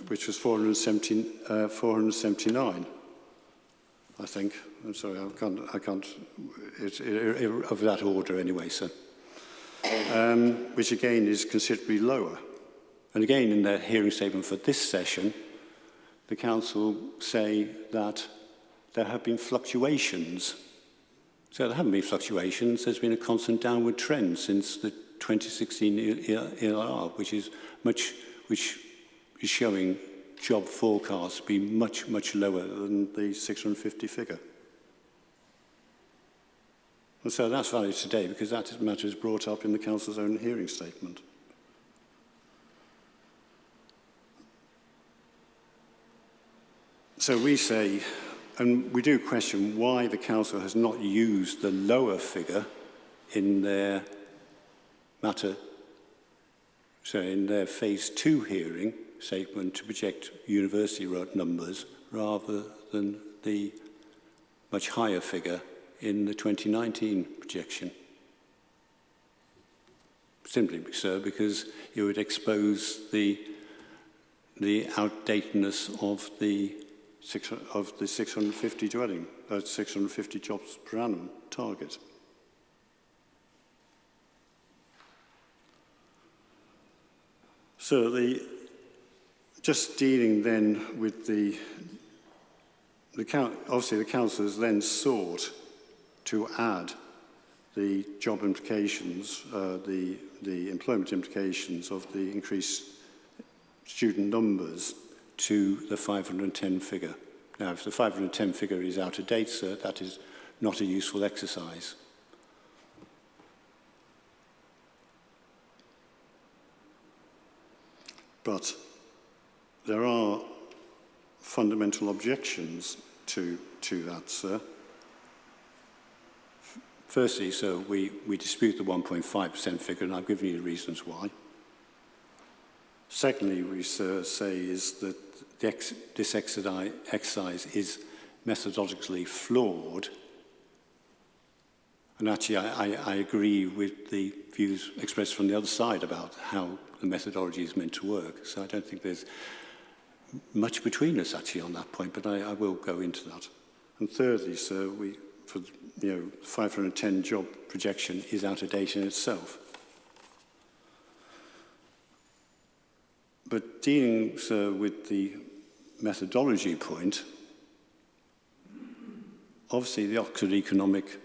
which was 479, I think. I'm sorry, I can't. It's of that order anyway, sir. Which again is considerably lower. And again, in their hearing statement for this session, the council say that there have been fluctuations. So there haven't been fluctuations. There's been a constant downward trend since the 2016 ELR, which is showing job forecasts to be much lower than the 650 figure. And so that's valid today because that matter is brought up in the council's own hearing statement. So we say, and we do question why the council has not used the lower figure in their matter, so in their phase 2 hearing statement to project university numbers rather than the much higher figure in the 2019 projection. Simply, sir, because you would expose the outdatedness of the 650 dwelling, 650 jobs per annum target. So just dealing then with obviously the council has then sought to add the job implications, the employment implications of the increased student numbers to the 510 figure. Now, if the 510 figure is out of date, sir, that is not a useful exercise. But there are fundamental objections to that, sir. Firstly, sir, we dispute the 1.5% figure, and I've given you the reasons why. Secondly, we say is that this exercise is methodologically flawed. And actually, I agree with the views expressed from the other side about how the methodology is meant to work. So I don't think there's much between us, actually, on that point, but I will go into that. And thirdly, sir, for 510 job projection is out of date in itself. But dealing, sir, with the methodology point, obviously the Oxford economic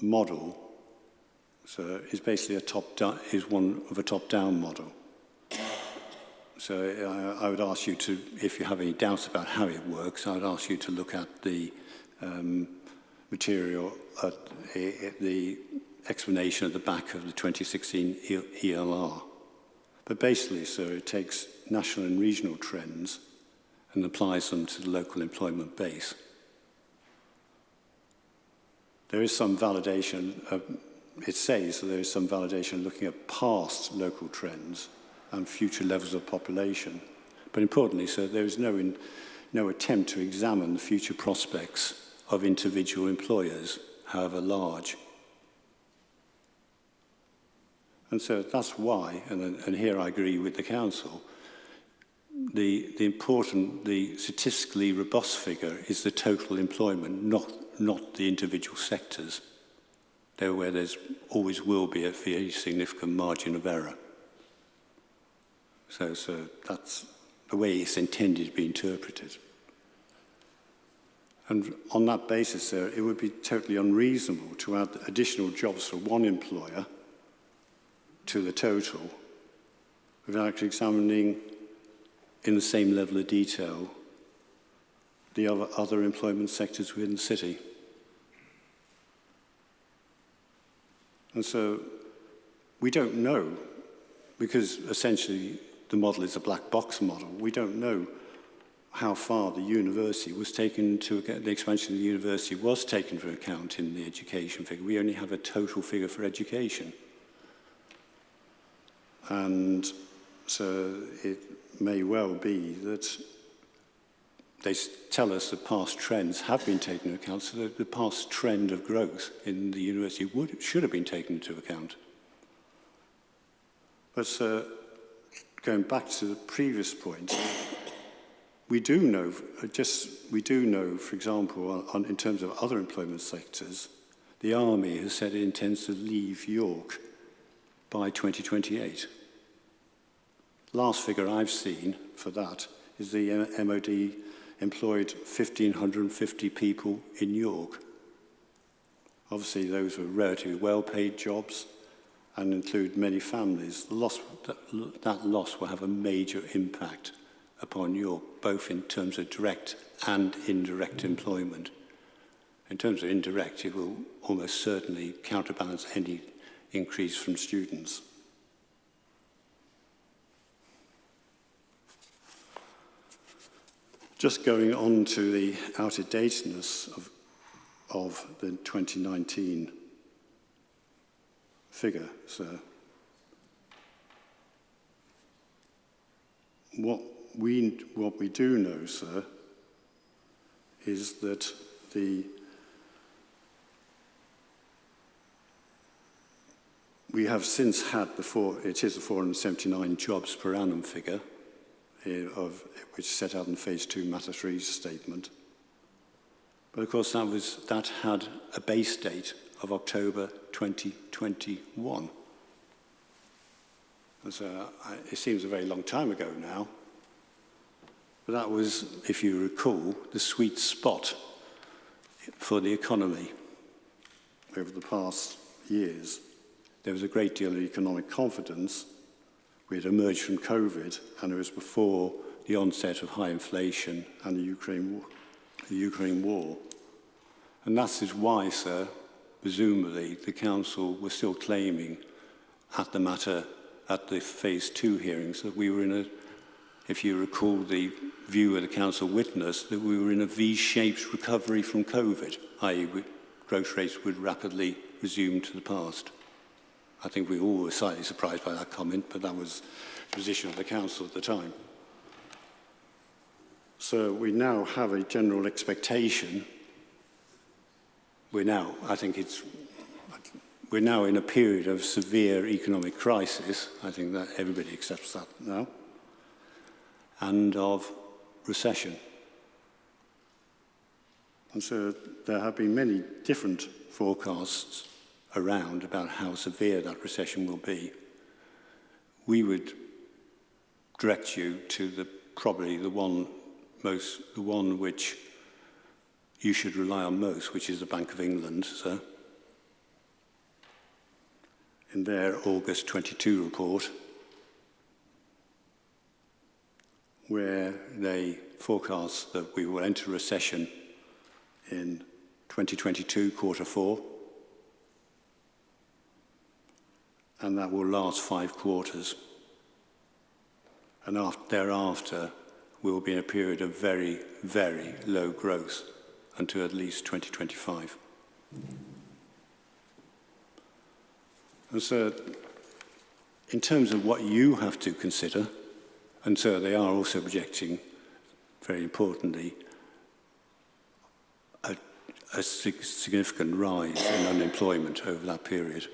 model, so is basically is one of a top-down model. So I would ask you to, if you have any doubts about how it works, I would ask you to look at the material, the explanation at the back of the 2016 ELR. But basically, so it takes national and regional trends and applies them to the local employment base. There is some validation, it says that there is some validation looking at past local trends and future levels of population. But importantly, so there is no attempt to examine the future prospects of individual employers, however large. And so that's why, and here I agree with the council, the statistically robust figure is the total employment, not the individual sectors. They're where there's always will be a very significant margin of error. So that's the way it's intended to be interpreted. And on that basis, sir, it would be totally unreasonable to add additional jobs for one employer to the total without actually examining in the same level of detail the other employment sectors within the city. And so we don't know, because essentially the model is a black box model, we don't know how far the university was taken into account, the expansion of the university was taken into account in the education figure. We only have a total figure for education. And so it may well be that they tell us that past trends have been taken into account, so that the past trend of growth in the university should have been taken into account. But going back to the previous point, we do know, for example, in terms of other employment sectors, the Army has said it intends to leave York by 2028. Last figure I've seen for that is the MOD employed 1,550 people in York. Obviously, those were relatively well-paid jobs and include many families. That loss will have a major impact upon York, both in terms of direct and indirect employment. In terms of indirect, it will almost certainly counterbalance any increase from students. Just going on to the out-of-dateness of the 2019 figure, sir. What we do know, sir, is that we have since had it is the 479 jobs per annum figure, which is set out in the Phase 2 Matter 3 statement. But of course that had a base date of October 2021. And so it seems a very long time ago now. But that was, if you recall, the sweet spot for the economy over the past years. There was a great deal of economic confidence. We had emerged from COVID, and it was before the onset of high inflation and the Ukraine war. And that is why, sir, presumably, the Council was still claiming at the Phase 2 hearings that we were in a, if you recall the view of the Council witness, that we were in a V-shaped recovery from COVID, i.e. growth rates would rapidly resume to the past. I think we all were slightly surprised by that comment, but that was the position of the Council at the time. So we now have a general expectation. We're now in a period of severe economic crisis. I think that everybody accepts that now. And of recession. And so there have been many different forecasts around about how severe that recession will be. We would direct you to probably the one which you should rely on most, which is the Bank of England, sir. In their August 22 report, where they forecast that we will enter recession in 2022, quarter 4, and that will last 5 quarters. And thereafter, we will be in a period of very, very low growth until at least 2025. And so, in terms of what you have to consider, and so they are also projecting, very importantly, a significant rise in unemployment over that period.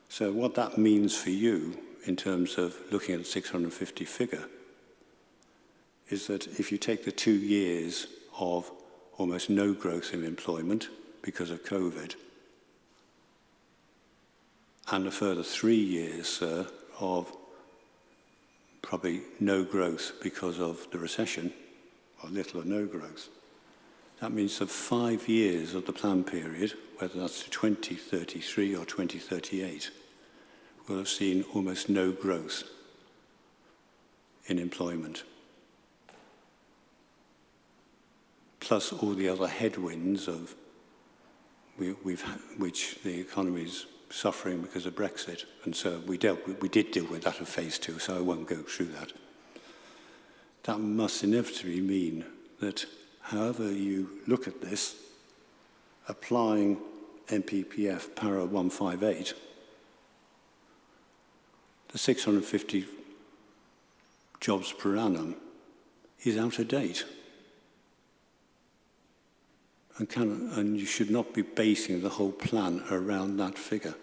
So what that means for you in terms of looking at the 650 figure is that if you take the 2 years of almost no growth in employment because of COVID and a further 3 years of probably no growth because of the recession or little or no growth. That means that 5 years of the plan period, whether that's to 2033 or 2038, will have seen almost no growth in employment. Plus all the other headwinds of which the economy is suffering because of Brexit. And so we did deal with that in phase 2, so I won't go through that. That must inevitably mean that however you look at this, applying MPPF para 158, the 650 jobs per annum is out of date. And you should not be basing the whole plan around that figure.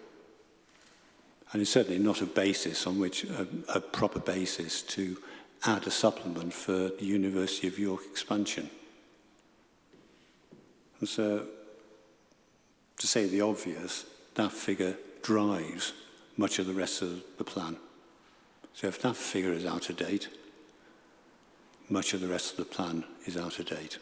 And it's certainly not a basis on which, a proper basis to add a supplement for the University of York expansion. And so, to say the obvious, that figure drives much of the rest of the plan. So if that figure is out of date, much of the rest of the plan is out of date.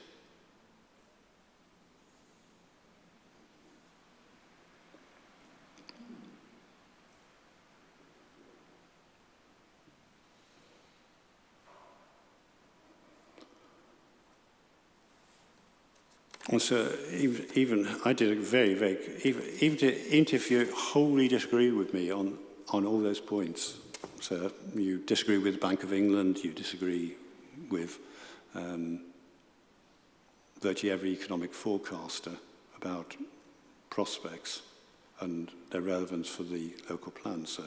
And so even I did a very, even if you wholly disagree with me on all those points, so you disagree with the Bank of England, you disagree with virtually every economic forecaster about prospects and their relevance for the local plan. So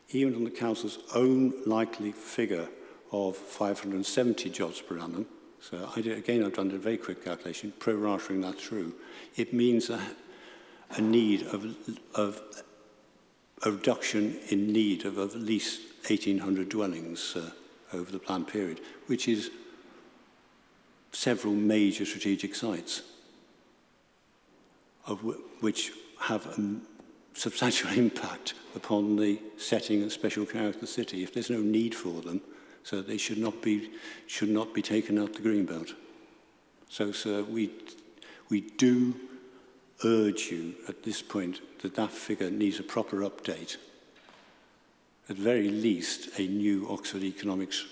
even on the council's own likely figure of 570 jobs per annum, so I've done a very quick calculation, pro-ratering that through. It means a need of a reduction in need of at least 1,800 dwellings over the planned period, which is several major strategic sites, of which have a substantial impact upon the setting and special character of the city. If there's no need for them, so they should not be taken out the greenbelt. So, sir, we do urge you at this point that figure needs a proper update. At the very least, a new Oxford economics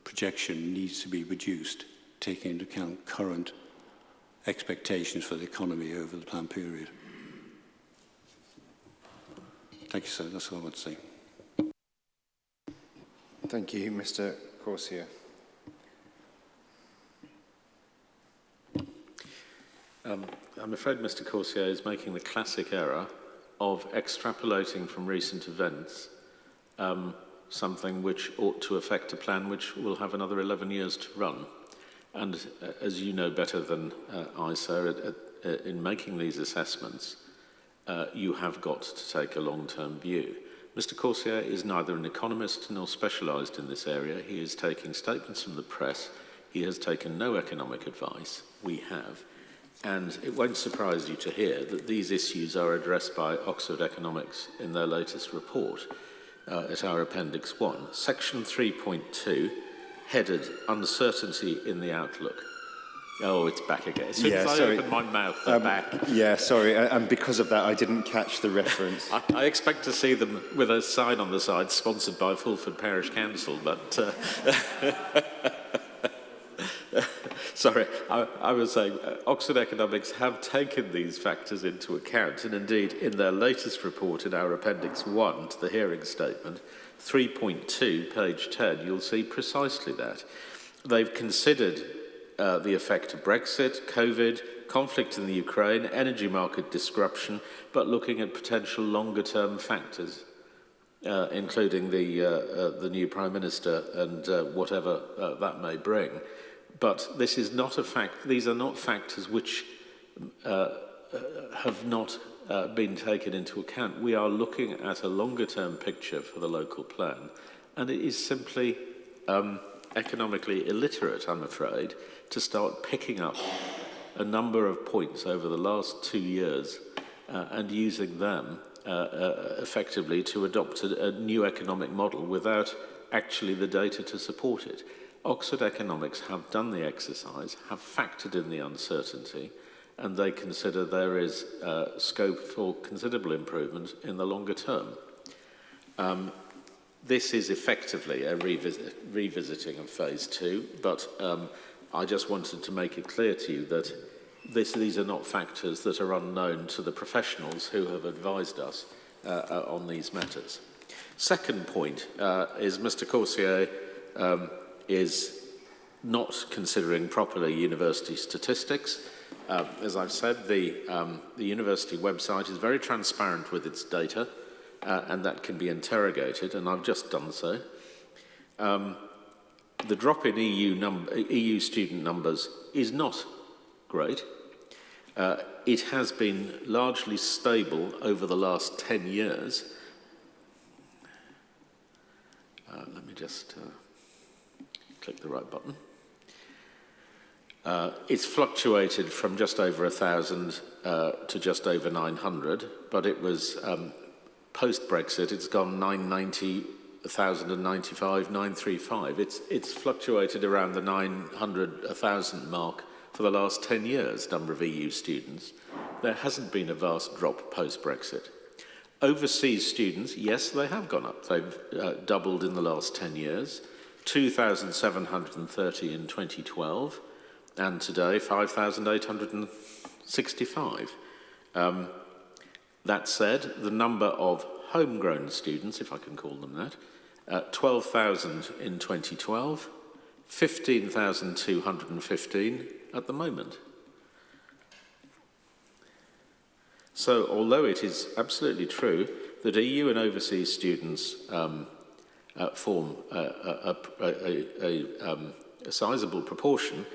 projection needs to be reduced, taking into account current expectations for the economy over the planned period. Thank you, sir. That's all I want to say. Thank you, Mr. Corsia. I'm afraid Mr. Corsia is making the classic error of extrapolating from recent events something which ought to affect a plan which will have another 11 years to run. And as you know better than I, sir, in making these assessments, you have got to take a long-term view. Mr. Corsia is neither an economist nor specialised in this area. He is taking statements from the press. He has taken no economic advice. We have. And it won't surprise you to hear that these issues are addressed by Oxford Economics in their latest report at our Appendix 1. Section 3.2, headed Uncertainty in the Outlook. Oh, it's back again. As soon as I open my mouth, they're back. Yeah, sorry, and because of that, I didn't catch the reference. I expect to see them with a sign on the side, sponsored by Fulford Parish Council, but... sorry, I was saying, Oxford Economics have taken these factors into account, and indeed, in their latest report in our Appendix 1 to the hearing statement, 3.2, page 10, you'll see precisely that. They've considered the effect of Brexit, COVID, conflict in the Ukraine, energy market disruption, but looking at potential longer-term factors, including the new Prime Minister and whatever that may bring. But this is not a fact. These are not factors which have not been taken into account. We are looking at a longer-term picture for the local plan, and it is simply economically illiterate, I'm afraid, to start picking up a number of points over the last 2 years and using them effectively to adopt a new economic model without actually the data to support it. Oxford Economics have done the exercise, have factored in the uncertainty, and they consider there is scope for considerable improvement in the longer term. This is effectively a revisiting of phase 2, but I just wanted to make it clear to you that these are not factors that are unknown to the professionals who have advised us on these matters. Second point is Mr. Corsier is not considering properly university statistics. As I've said, the university website is very transparent with its data, and that can be interrogated, and I've just done so. The drop in EU student numbers is not great. It has been largely stable over the last 10 years. Let me just click the right button. It's fluctuated from just over 1,000 to just over 900, but it was post-Brexit, it's gone 990, 1,095, 935. It's fluctuated around the 900, 1,000 mark for the last 10 years, number of EU students. There hasn't been a vast drop post-Brexit. Overseas students, yes, they have gone up. They've doubled in the last 10 years, 2,730 in 2012, and today 5,865. That said, the number of homegrown students, if I can call them that, 12,000 in 2012, 15,215 at the moment. So, although it is absolutely true that EU and overseas students form a sizable proportion,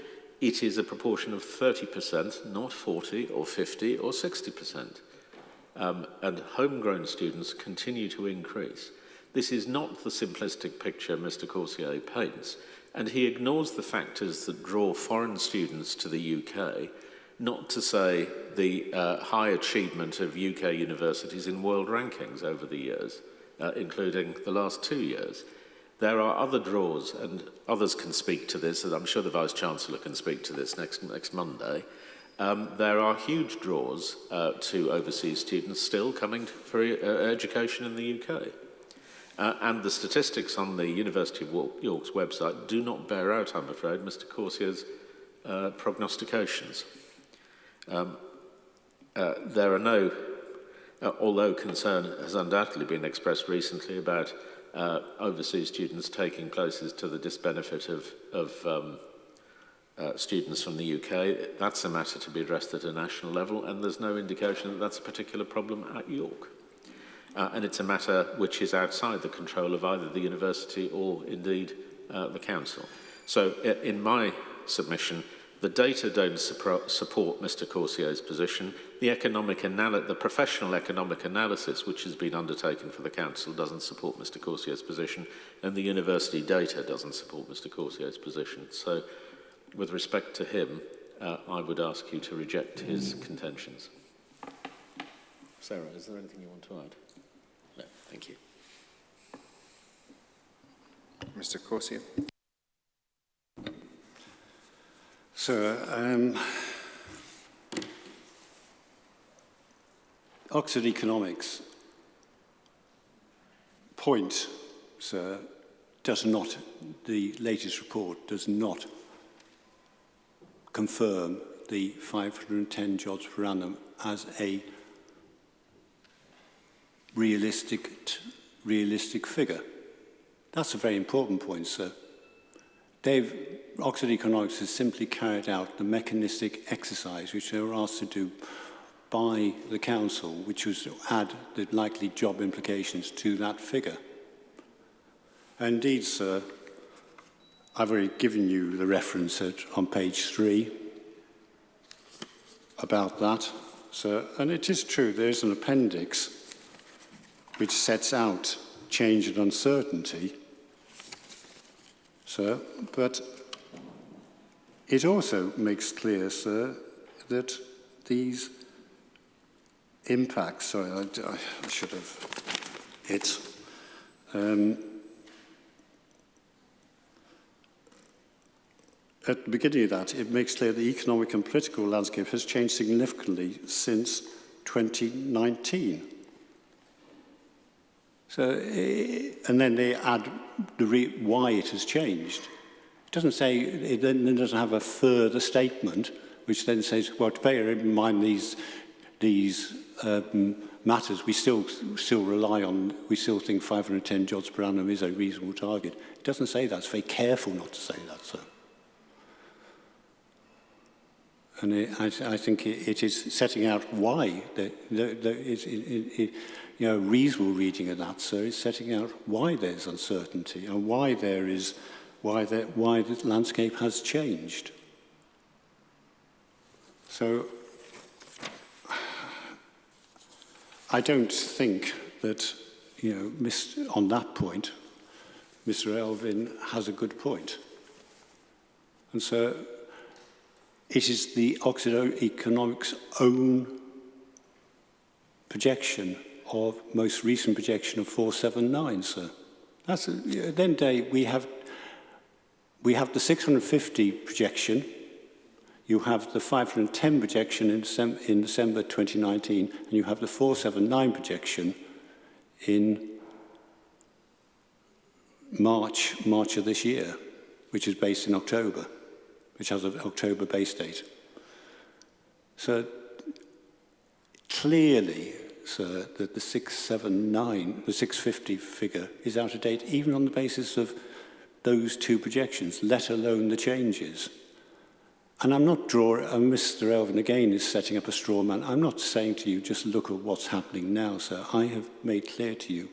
it is a proportion of 30%, not 40 or 50 or 60%. And homegrown students continue to increase. This is not the simplistic picture Mr. Corsier paints, and he ignores the factors that draw foreign students to the UK, not to say the high achievement of UK universities in world rankings over the years, including the last 2 years. There are other draws, and others can speak to this, and I'm sure the Vice-Chancellor can speak to this next Monday. There are huge draws to overseas students still coming for education in the UK. And the statistics on the University of York's website do not bear out, I'm afraid, Mr. Corsier's prognostications. There are no, although concern has undoubtedly been expressed recently about overseas students taking places to the disbenefit of students from the UK, that's a matter to be addressed at a national level, and there's no indication that that's a particular problem at York. And it's a matter which is outside the control of either the university or indeed the council. So in my submission, the data don't support Mr. Corsier's position. The professional economic analysis which has been undertaken for the council doesn't support Mr. Corsier's position, and the university data doesn't support Mr. Corsier's position. So with respect to him, I would ask you to reject his contentions. Sarah, is there anything you want to add? No, thank you. Mr. Corsier. So, Oxford Economics point, sir, does not, the latest report does not confirm the 510 jobs per annum as a realistic figure. That's a very important point, sir. Oxford Economics has simply carried out the mechanistic exercise which they were asked to do by the council, which was to add the likely job implications to that figure. And indeed, sir, I've already given you the reference on page 3 about that, sir, and it is true there is an appendix which sets out change and uncertainty, sir, but it also makes clear, sir, that these impacts, sorry, I should have hit, at the beginning of that, it makes clear the economic and political landscape has changed significantly since 2019. So, and then they add why it has changed. It doesn't say, it then doesn't have a further statement, which then says, well, to bear in mind these matters, we still rely on, we still think 510 jobs per annum is a reasonable target. It doesn't say that. It's very careful not to say that, so. And I think it is setting out why. You know, a reasonable reading of that, sir, is setting out why there's uncertainty and why the landscape has changed. So I don't think that, you know, on that point, Mr. Elvin has a good point. And so it is the Oxford Economics' own projection of most recent projection of 479, sir. That's then we have the 650 projection. You have the 510 projection in December 2019, and you have the 479 projection in March of this year, which is based in October, which has an October base date. So clearly, sir, that the 679, the 650 figure is out of date, even on the basis of those two projections, let alone the changes. And I'm not Mr. Elvin again is setting up a straw man. I'm not saying to you, just look at what's happening now, sir. I have made clear to you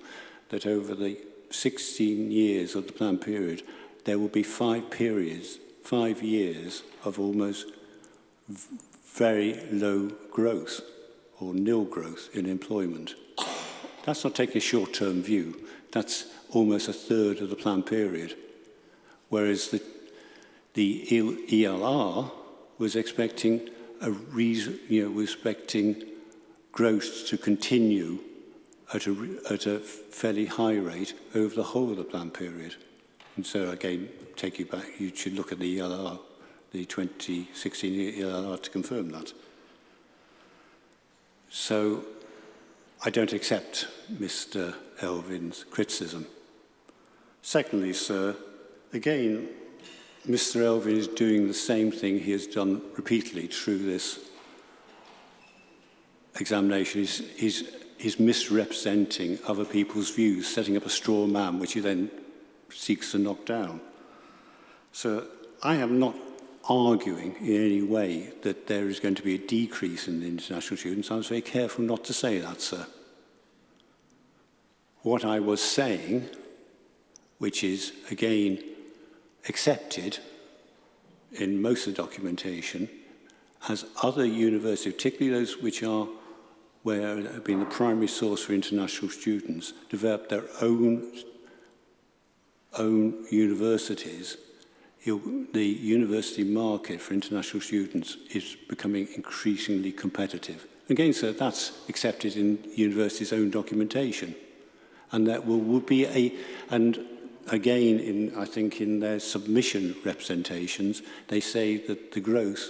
that over the 16 years of the plan period, there will be 5 years of almost very low growth or nil growth in employment. That's not taking a short-term view. That's almost a third of the plan period. Whereas the ELR was expecting growth to continue at a fairly high rate over the whole of the plan period. And so again, take you back, you should look at the ELR, the 2016 ELR to confirm that. So I don't accept Mr. Elvin's criticism. Secondly, sir, again, Mr. Elvin is doing the same thing he has done repeatedly through this examination. He's misrepresenting other people's views, setting up a straw man, which he then seeks to knock down. So I am not arguing in any way that there is going to be a decrease in the international students. I was very careful not to say that, sir. What I was saying, which is, again, accepted in most of the documentation, as other universities, particularly those which are where it have been the primary source for international students, develop their own universities, the university market for international students is becoming increasingly competitive. Again, sir, that's accepted in universities' own documentation. And that will be and again, I think in their submission representations, they say that the growth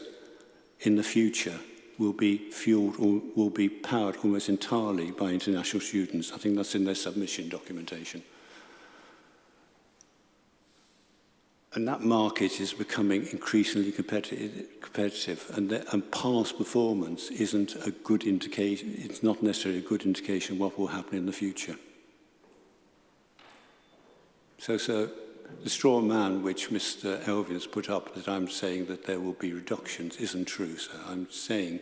in the future will be fueled or will be powered almost entirely by international students. I think that's in their submission documentation. And that market is becoming increasingly competitive, and past performance isn't a good indication. It's not necessarily a good indication of what will happen in the future. So, the straw man which Mr. Elvin has put up, that I'm saying that there will be reductions, isn't true. So I'm saying,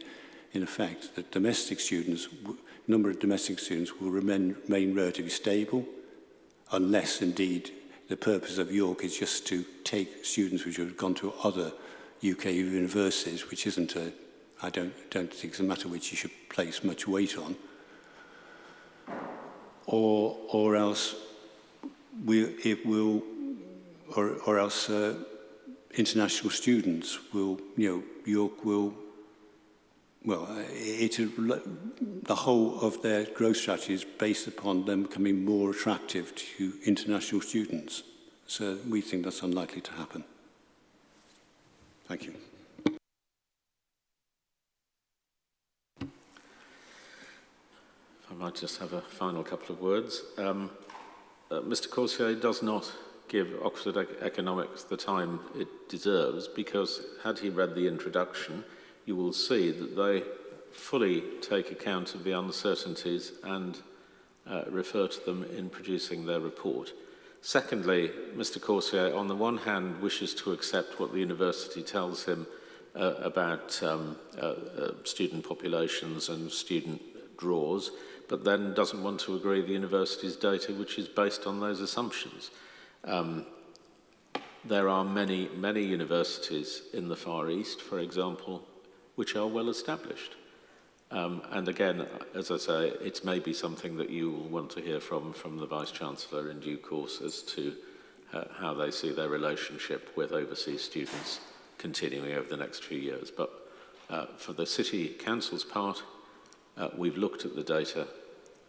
in effect, that number of domestic students will remain relatively stable, unless indeed the purpose of York is just to take students which have gone to other UK universities, which isn't I don't think it's a matter which you should place much weight on, or else international students will, York will, the whole of their growth strategy is based upon them becoming more attractive to international students. So we think that's unlikely to happen. Thank you. If I might just have a final couple of words. Mr. Corsier does not give Oxford Economics the time it deserves, because had he read the introduction, you will see that they fully take account of the uncertainties and refer to them in producing their report. Secondly, Mr. Corsier, on the one hand, wishes to accept what the university tells him about student populations and student draws, but then doesn't want to agree the university's data, which is based on those assumptions. There are many, many universities in the Far East, for example, which are well established. And again, as I say, it may be something that you will want to hear from the Vice-Chancellor in due course as to how they see their relationship with overseas students continuing over the next few years. But for the City Council's part, we've looked at the data,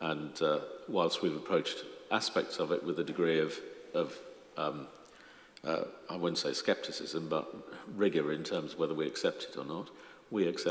and whilst we've approached aspects of it with a degree of I wouldn't say scepticism, but rigour in terms of whether we accept it or not, we accept